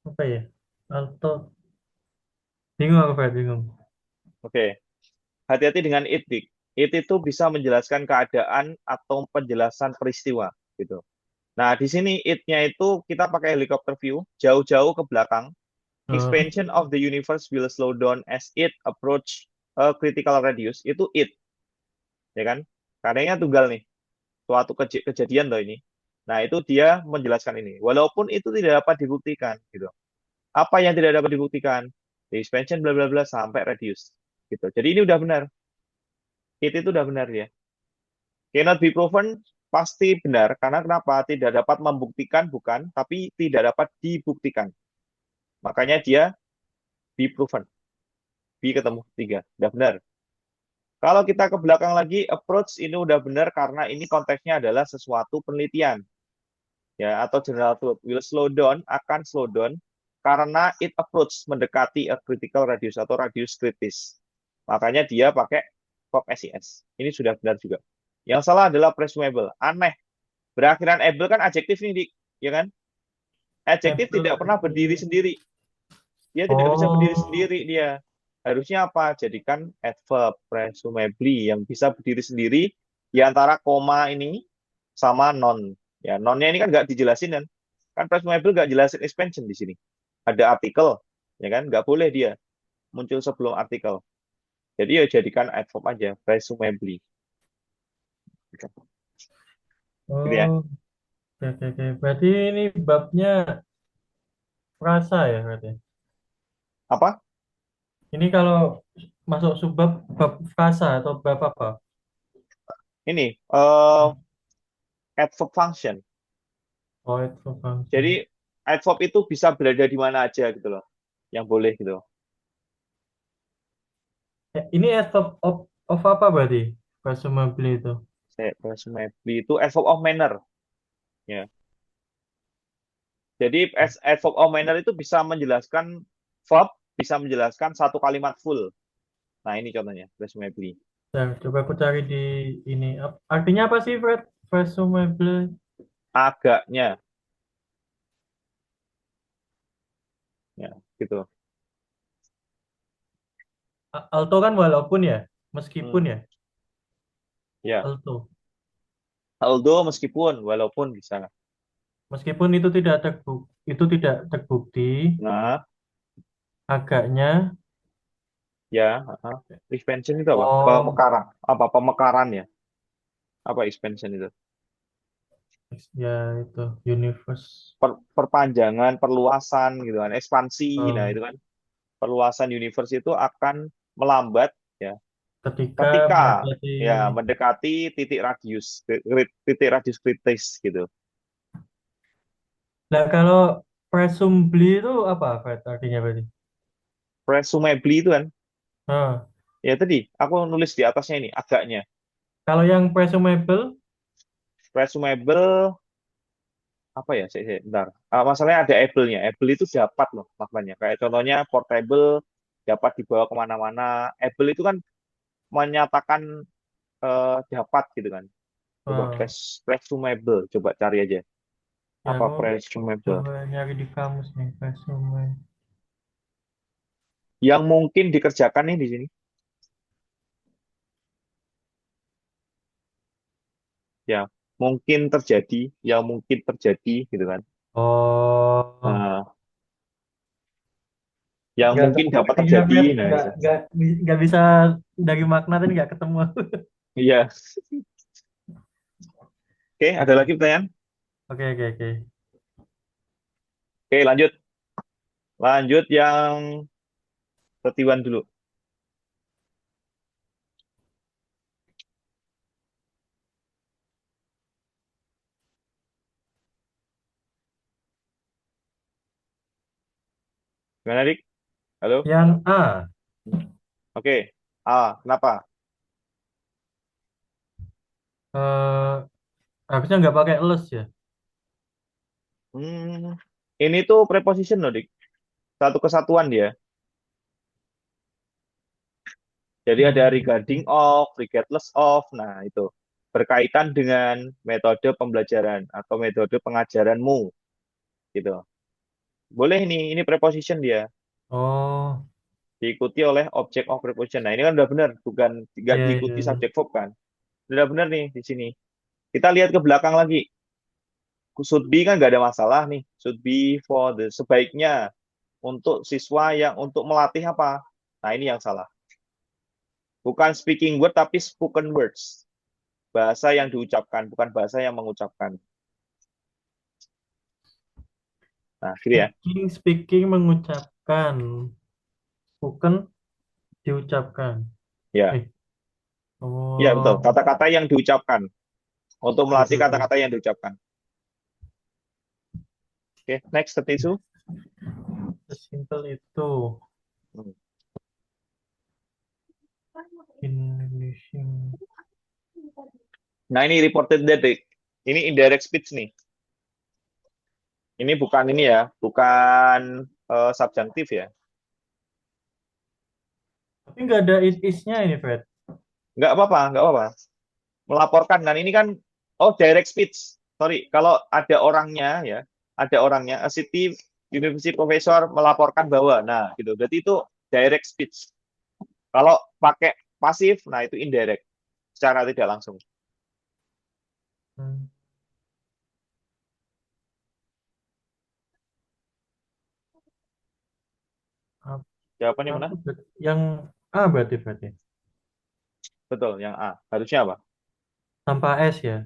apa ya? Atau bingung aku, Fred, bingung. Oke, hati-hati dengan it, Dik. It itu bisa menjelaskan keadaan atau penjelasan peristiwa, gitu. Nah, di sini it-nya itu kita pakai helicopter view, jauh-jauh ke belakang. Eh, Expansion of the universe will slow down as it approach a critical radius. Itu it, ya kan? Karena tunggal nih, suatu kejadian loh ini. Nah, itu dia menjelaskan ini. Walaupun itu tidak dapat dibuktikan, gitu. Apa yang tidak dapat dibuktikan? The expansion bla bla bla sampai radius, gitu. Jadi ini udah benar. Itu udah benar ya. Cannot be proven pasti benar karena kenapa? Tidak dapat membuktikan bukan, tapi tidak dapat dibuktikan. Makanya dia be proven. Be ketemu tiga, udah benar. Kalau kita ke belakang lagi, approach ini udah benar karena ini konteksnya adalah sesuatu penelitian, ya atau general truth. Will slow down akan slow down karena it approach mendekati a critical radius atau radius kritis. Makanya dia pakai verb SES. Ini sudah benar juga. Yang salah adalah presumable. Aneh. Berakhiran able kan adjektif nih, Dik. Ya kan? Adjektif Apple. tidak pernah berdiri sendiri. Dia tidak bisa berdiri Oh, sendiri dia. Harusnya apa? Jadikan adverb presumably yang bisa berdiri sendiri di antara koma ini sama non. Ya, nonnya ini kan nggak dijelasin kan? Kan presumable nggak jelasin expansion di sini. Ada artikel, ya kan? Nggak boleh dia muncul sebelum artikel. Jadi ya jadikan adverb aja, presumably. Gitu ya. oh, oke, oke, oke. Berarti ini babnya frasa ya, berarti. Apa? Ini kalau masuk subbab bab frasa atau bab apa? Ini Hmm. adverb function. Oh, itu Jadi function. adverb itu bisa berada di mana aja gitu loh. Yang boleh gitu. Ini of apa berarti? Presumably itu. Saya presumably itu adverb of manner ya. Jadi adverb of manner itu bisa menjelaskan verb, bisa menjelaskan satu kalimat full. Nah, ini contohnya presumably. Bentar, coba aku cari di ini. Artinya apa sih, Fred? Presumably. Agaknya ya, gitu. Alto kan walaupun ya, meskipun Hmm, ya, ya. alto. Although meskipun walaupun bisa. Meskipun itu tidak terbukti, Nah, agaknya. ya, expansion itu apa? Oh, Pemekaran. Apa pemekaran ya? Apa expansion itu? ya itu universe. Perpanjangan, perluasan gitu kan, ekspansi. Nah, Eh, itu kan perluasan universe itu akan melambat ya ketika ketika mendekati. ya mendekati titik radius kritis gitu. Nah, kalau presumably itu apa, Fred? Artinya berarti? Presumably itu kan Nah, ya tadi aku nulis di atasnya ini agaknya. kalau yang presumable, Presumable apa ya? Bentar. Masalahnya ada able-nya. Able itu dapat loh maknanya. Kayak contohnya portable dapat dibawa kemana-mana. Able itu kan menyatakan dapat gitu kan. Coba eh, presumable. Coba cari aja. ya Apa aku presumable? coba nyari di kamus nih, presume. Yang mungkin dikerjakan nih di sini. Ya, mungkin terjadi. Yang mungkin terjadi gitu kan. Oh, Nah, yang nggak mungkin ketemu dapat nih, ya, terjadi. Fred. Nah, itu. Nggak bisa dari makna tadi nggak ketemu. Iya. Oke, ada lagi pertanyaan? Oke, oke, oke. Oke, lanjut. Lanjut yang ketiwan dulu. Gimana, Dik? Halo? Yang A, Oke. Kenapa? eh, harusnya nggak pakai les ya. Hmm, ini tuh preposition loh, Dik. Satu kesatuan dia. Jadi ada Hmm. regarding of, regardless of. Nah, itu berkaitan dengan metode pembelajaran atau metode pengajaranmu, gitu. Boleh nih, ini preposition dia. Oh, Diikuti oleh object of preposition. Nah, ini kan udah benar, bukan nggak iya, iya, diikuti iya. subject verb kan. Udah benar nih di sini. Kita lihat ke belakang lagi. Should be kan nggak ada masalah nih. Should be for the sebaiknya untuk siswa yang untuk melatih apa? Nah, ini yang salah. Bukan speaking word tapi spoken words. Bahasa yang diucapkan, bukan bahasa yang mengucapkan. Nah, gitu ya. Speaking mengucapkan, bukan diucapkan. Ya, Eh, ya betul. oh, Kata-kata yang diucapkan. Untuk oke, melatih oke, oke. kata-kata yang diucapkan. Oke, next isu. Sesimpel itu. Indonesia. Nah, ini reported that ini indirect speech nih. Ini bukan ini ya, bukan subjunctif ya. Tapi nggak ada it-is-nya ini, Fred. Nggak apa-apa, nggak apa-apa. Melaporkan kan ini kan direct speech. Sorry, kalau ada orangnya ya, ada orangnya a city university professor melaporkan bahwa nah gitu. Berarti itu direct speech. Kalau pakai pasif, nah itu indirect, secara tidak langsung. Hmm. Ap- Jawabannya mana? Apa, yang A berarti, Fred ya? Betul, yang A. Harusnya apa? Tanpa S ya,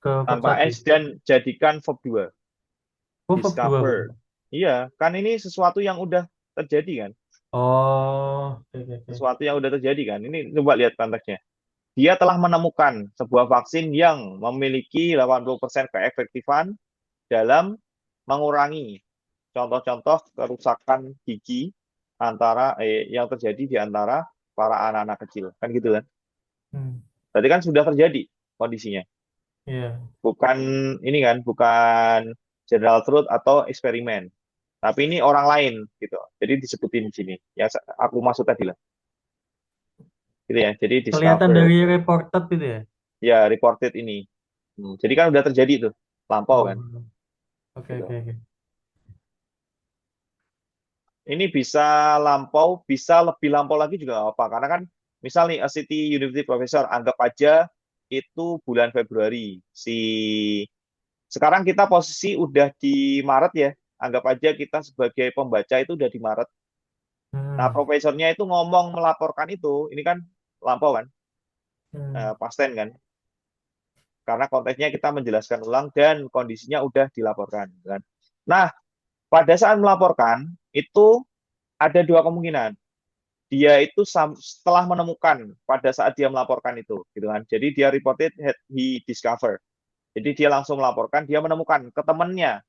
ke verb Tanpa 1. S dan jadikan verb 2. Oh, verb 2 Discover. berarti. Iya, kan ini sesuatu yang udah terjadi kan. Oh, oke, oke, oke. Sesuatu yang udah terjadi kan. Ini coba lihat konteksnya. Dia telah menemukan sebuah vaksin yang memiliki 80% keefektifan dalam mengurangi contoh-contoh kerusakan gigi yang terjadi di antara para anak-anak kecil. Kan gitu kan? Hmm, Berarti kan sudah terjadi kondisinya. iya. Bukan ini kan, bukan general truth atau eksperimen. Tapi ini orang lain gitu. Jadi disebutin di sini. Ya aku maksud tadi lah. Gitu ya. Jadi Kelihatan discover dari reported gitu ya. ya reported ini. Jadi kan udah terjadi tuh. Lampau Oh, kan oke, oke, gitu. oke. Ini bisa lampau, bisa lebih lampau lagi juga nggak apa. Karena kan misal nih, a City University Professor, anggap aja itu bulan Februari. Sekarang kita posisi udah di Maret ya. Anggap aja kita sebagai pembaca itu udah di Maret. Nah, Hmm, profesornya itu ngomong melaporkan itu, ini kan lampau kan, hmm, past tense kan. Karena konteksnya kita menjelaskan ulang dan kondisinya udah dilaporkan kan. Nah, pada saat melaporkan itu ada dua kemungkinan. Dia itu setelah menemukan pada saat dia melaporkan itu gitu kan. Jadi dia reported he discovered. Jadi dia langsung melaporkan, dia menemukan ke temannya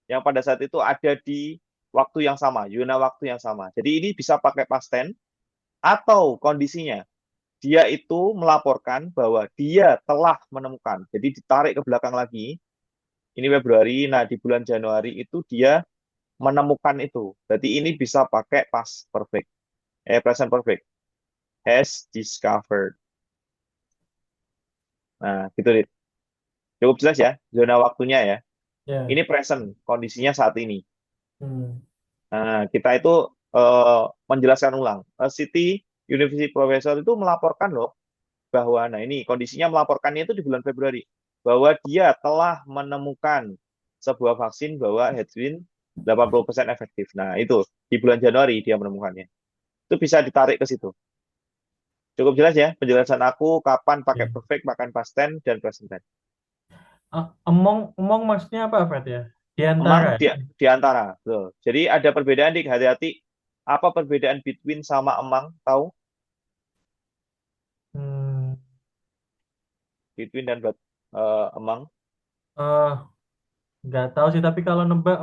yang pada saat itu ada di waktu yang sama, zona waktu yang sama. Jadi ini bisa pakai past tense atau kondisinya dia itu melaporkan bahwa dia telah menemukan. Jadi ditarik ke belakang lagi, ini Februari, nah di bulan Januari itu dia menemukan itu. Berarti ini bisa pakai past perfect, present perfect, has discovered. Nah, gitu. Cukup jelas ya, zona waktunya ya. ya. Ini present, kondisinya saat ini. Hmm. Nah, kita itu menjelaskan ulang. City University Professor itu melaporkan loh bahwa, nah ini kondisinya melaporkannya itu di bulan Februari, bahwa dia telah menemukan sebuah vaksin bahwa Hedwin 80% efektif. Nah, itu di bulan Januari dia menemukannya. Itu bisa ditarik ke situ. Cukup jelas ya penjelasan aku kapan pakai Ya. perfect, pakai past tense, dan present tense. Emong maksudnya apa, Fred ya? Di Emang antara. di antara. Tuh. Jadi ada perbedaan dik, hati-hati. Apa perbedaan between sama emang? Tahu? Hmm, Between dan emang? eh, nggak tahu sih, tapi kalau nebak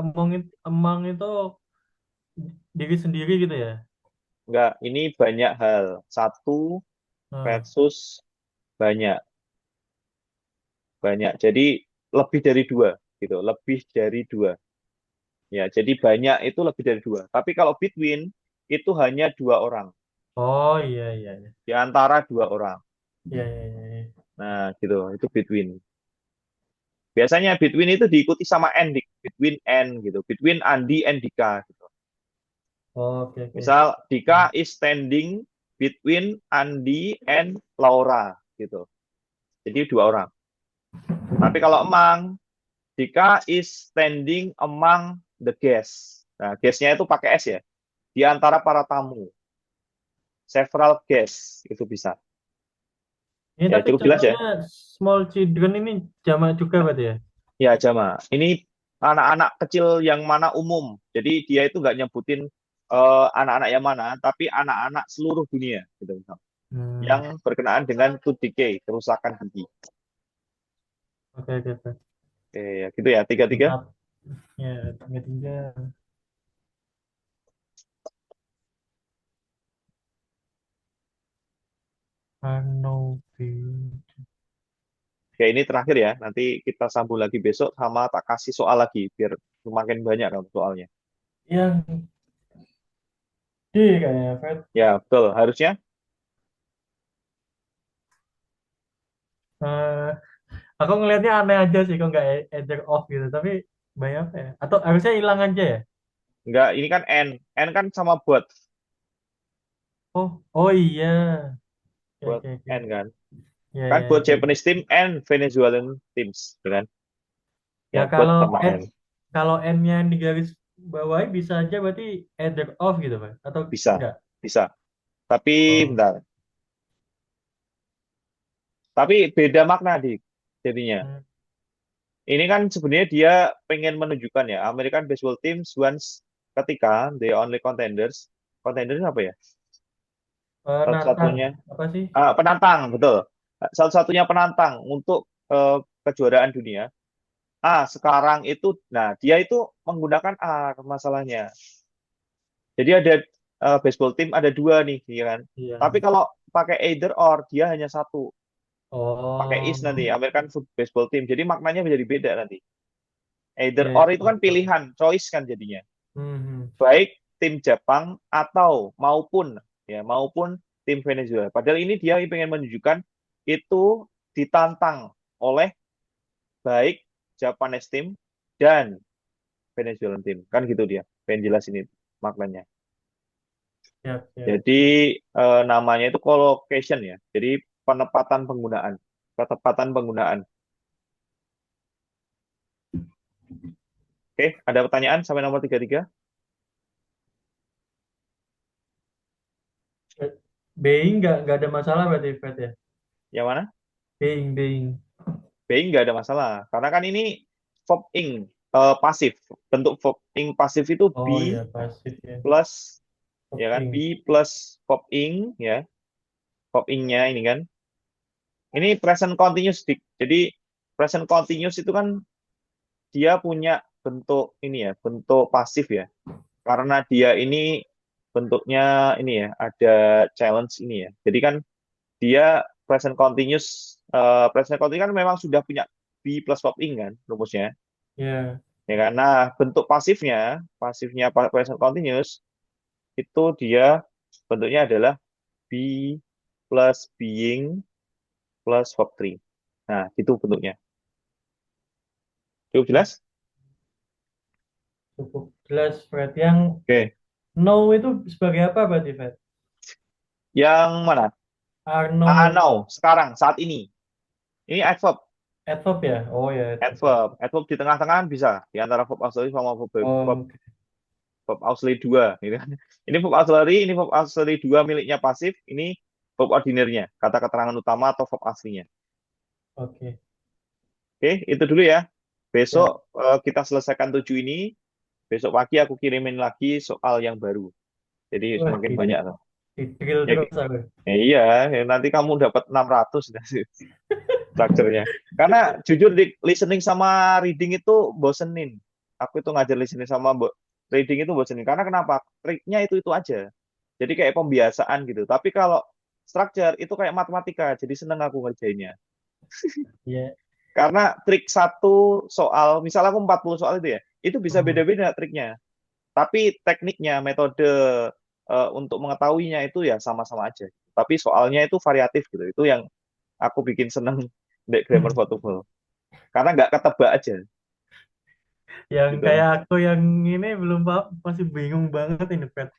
emang itu diri sendiri gitu ya. Enggak, ini banyak hal. Satu Hmm. versus banyak. Banyak. Jadi lebih dari dua. Gitu. Lebih dari dua. Ya, jadi banyak itu lebih dari dua. Tapi kalau between itu hanya dua orang. Oh, iya, iya, iya. Di antara dua orang. Iya, iya, iya, iya. Nah, gitu. Itu between. Biasanya between itu diikuti sama and, dik. Between and gitu. Between Andi and Dika gitu. Oke, oke. Misal Dika is standing between Andi and Laura gitu. Jadi dua orang. Tapi kalau emang Dika is standing among the guests. Nah, guestnya itu pakai S ya. Di antara para tamu. Several guests itu bisa. Ini Ya tapi cukup jelas ya. contohnya small children ini jamak juga berarti ya? Ya Jama. Ini anak-anak kecil yang mana umum. Jadi dia itu nggak nyebutin anak-anak yang mana, tapi anak-anak seluruh dunia gitu. Hmm, Yang berkenaan dengan tooth decay, kerusakan gigi. oke, oke, oke. Oke, ya gitu ya, tiga-tiga. Mantap. Ya, tiga, tiga. Kanopi. Oke, ini terakhir ya. Nanti kita sambung lagi besok sama tak kasih soal lagi biar semakin banyak kamu soalnya. Yang D kayaknya, Fred. Ya, betul. Harusnya Eh, aku ngelihatnya aneh aja sih kok nggak either off gitu. Tapi banyak apa ya? Atau harusnya hilang aja ya? enggak, ini kan N. N kan sama buat Oh, oh iya. Oke, buat oke, N oke. kan. Ya, Kan ya, buat ya. Japanese team and Venezuelan teams, gitu kan? Ya Ya, buat kalau sama N, N. kalau N-nya di garis bawahi bisa aja berarti either off gitu, Pak. Atau Bisa, enggak? bisa. Tapi Oh. bentar. Tapi beda makna di jadinya. Hmm. Ini kan sebenarnya dia pengen menunjukkan ya, American baseball teams once ketika they only contenders. Contender itu apa ya? Nathan Satu-satunya apa sih? penantang, betul. Satu-satunya penantang untuk kejuaraan dunia. Sekarang itu, nah dia itu menggunakan masalahnya. Jadi ada baseball team ada dua nih, ya kan? Tapi Iya. kalau pakai either or, dia hanya satu. Pakai is nanti, Oh, American Baseball Team. Jadi maknanya menjadi beda nanti. Either iya, or itu iya. kan pilihan, choice kan jadinya. Hmm. Baik tim Jepang atau maupun tim Venezuela. Padahal ini dia ingin menunjukkan itu ditantang oleh baik Japanese team dan Venezuelan team. Kan gitu dia. Pengen jelasin itu maknanya. Siap, siap. Jadi namanya itu collocation ya. Jadi penempatan penggunaan, ketepatan penggunaan. Oke, ada pertanyaan sampai nomor 33? Being nggak ada masalah berarti Fred ya? Yang mana? Being. Being nggak ada masalah. Karena kan ini verb ing pasif. Bentuk verb ing pasif itu Oh be iya, pasif ya. plus, ya kan? Being. Be plus verb ing, ya. Verb ingnya ini kan. Ini present continuous, Dik. Jadi present continuous itu kan dia punya bentuk ini ya, bentuk pasif ya. Karena dia ini bentuknya ini ya, ada challenge ini ya. Jadi kan dia present continuous kan memang sudah punya be plus verb ing kan rumusnya, Ya, ya kan. Nah, bentuk pasifnya present continuous itu dia bentuknya adalah be plus being plus verb 3. Nah, itu bentuknya. Cukup jelas? cukup jelas Fred. Yang Oke. no itu sebagai apa berarti Fred? Yang mana? Are no Now, sekarang, saat ini. Ini adverb. adverb ya? Oh ya, adverb. Adverb. Adverb di tengah-tengah bisa. Di antara verb auxiliary sama verb, Oh, verb auxiliary 2. Gitu kan. Ini verb auxiliary 2 miliknya pasif. Ini verb ordinarnya. Kata keterangan utama atau verb aslinya. oke. Oke, itu dulu ya. Ya, Besok kita selesaikan 7 ini. Besok pagi aku kirimin lagi soal yang baru. Jadi wah, semakin banyak tuh. di drill Ya, terus aku. iya, ya, nanti kamu dapat 600 strukturnya. Karena jujur di listening sama reading itu bosenin. Aku itu ngajar listening sama reading itu bosenin. Karena kenapa? Triknya itu aja. Jadi kayak pembiasaan gitu. Tapi kalau structure itu kayak matematika. Jadi seneng aku ngerjainnya. Iya. Karena trik satu soal, misal aku 40 soal itu bisa Hmm. beda-beda triknya. Tapi tekniknya, metode untuk mengetahuinya itu ya sama-sama aja. Tapi soalnya itu variatif gitu. Itu yang aku bikin seneng di grammar for TOEFL. Karena nggak ketebak aja Yang gitu. kayak aku yang ini belum paham, masih bingung banget ini Fred.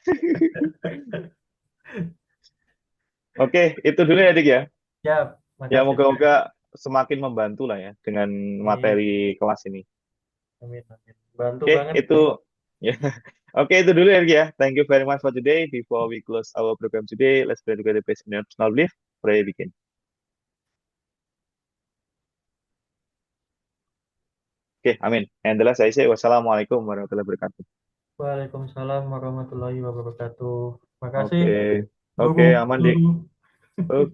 Oke, itu dulu ya Dik ya. Siap, Ya makasih moga-moga Fred. semakin membantu lah ya dengan Amin, materi kelas ini. amin, amin. Bantu Oke, banget itu ini. ya. Oke, itu dulu ya Dik ya. Thank you very much for today. Before we close our program today, let's pray together based on personal belief. Pray begin. Oke, amin. And the last I say, wassalamualaikum warahmatullahi wabarakatuh. Waalaikumsalam warahmatullahi wabarakatuh. Makasih, Oke, oke, guru. aman Dik. Guru. Oke.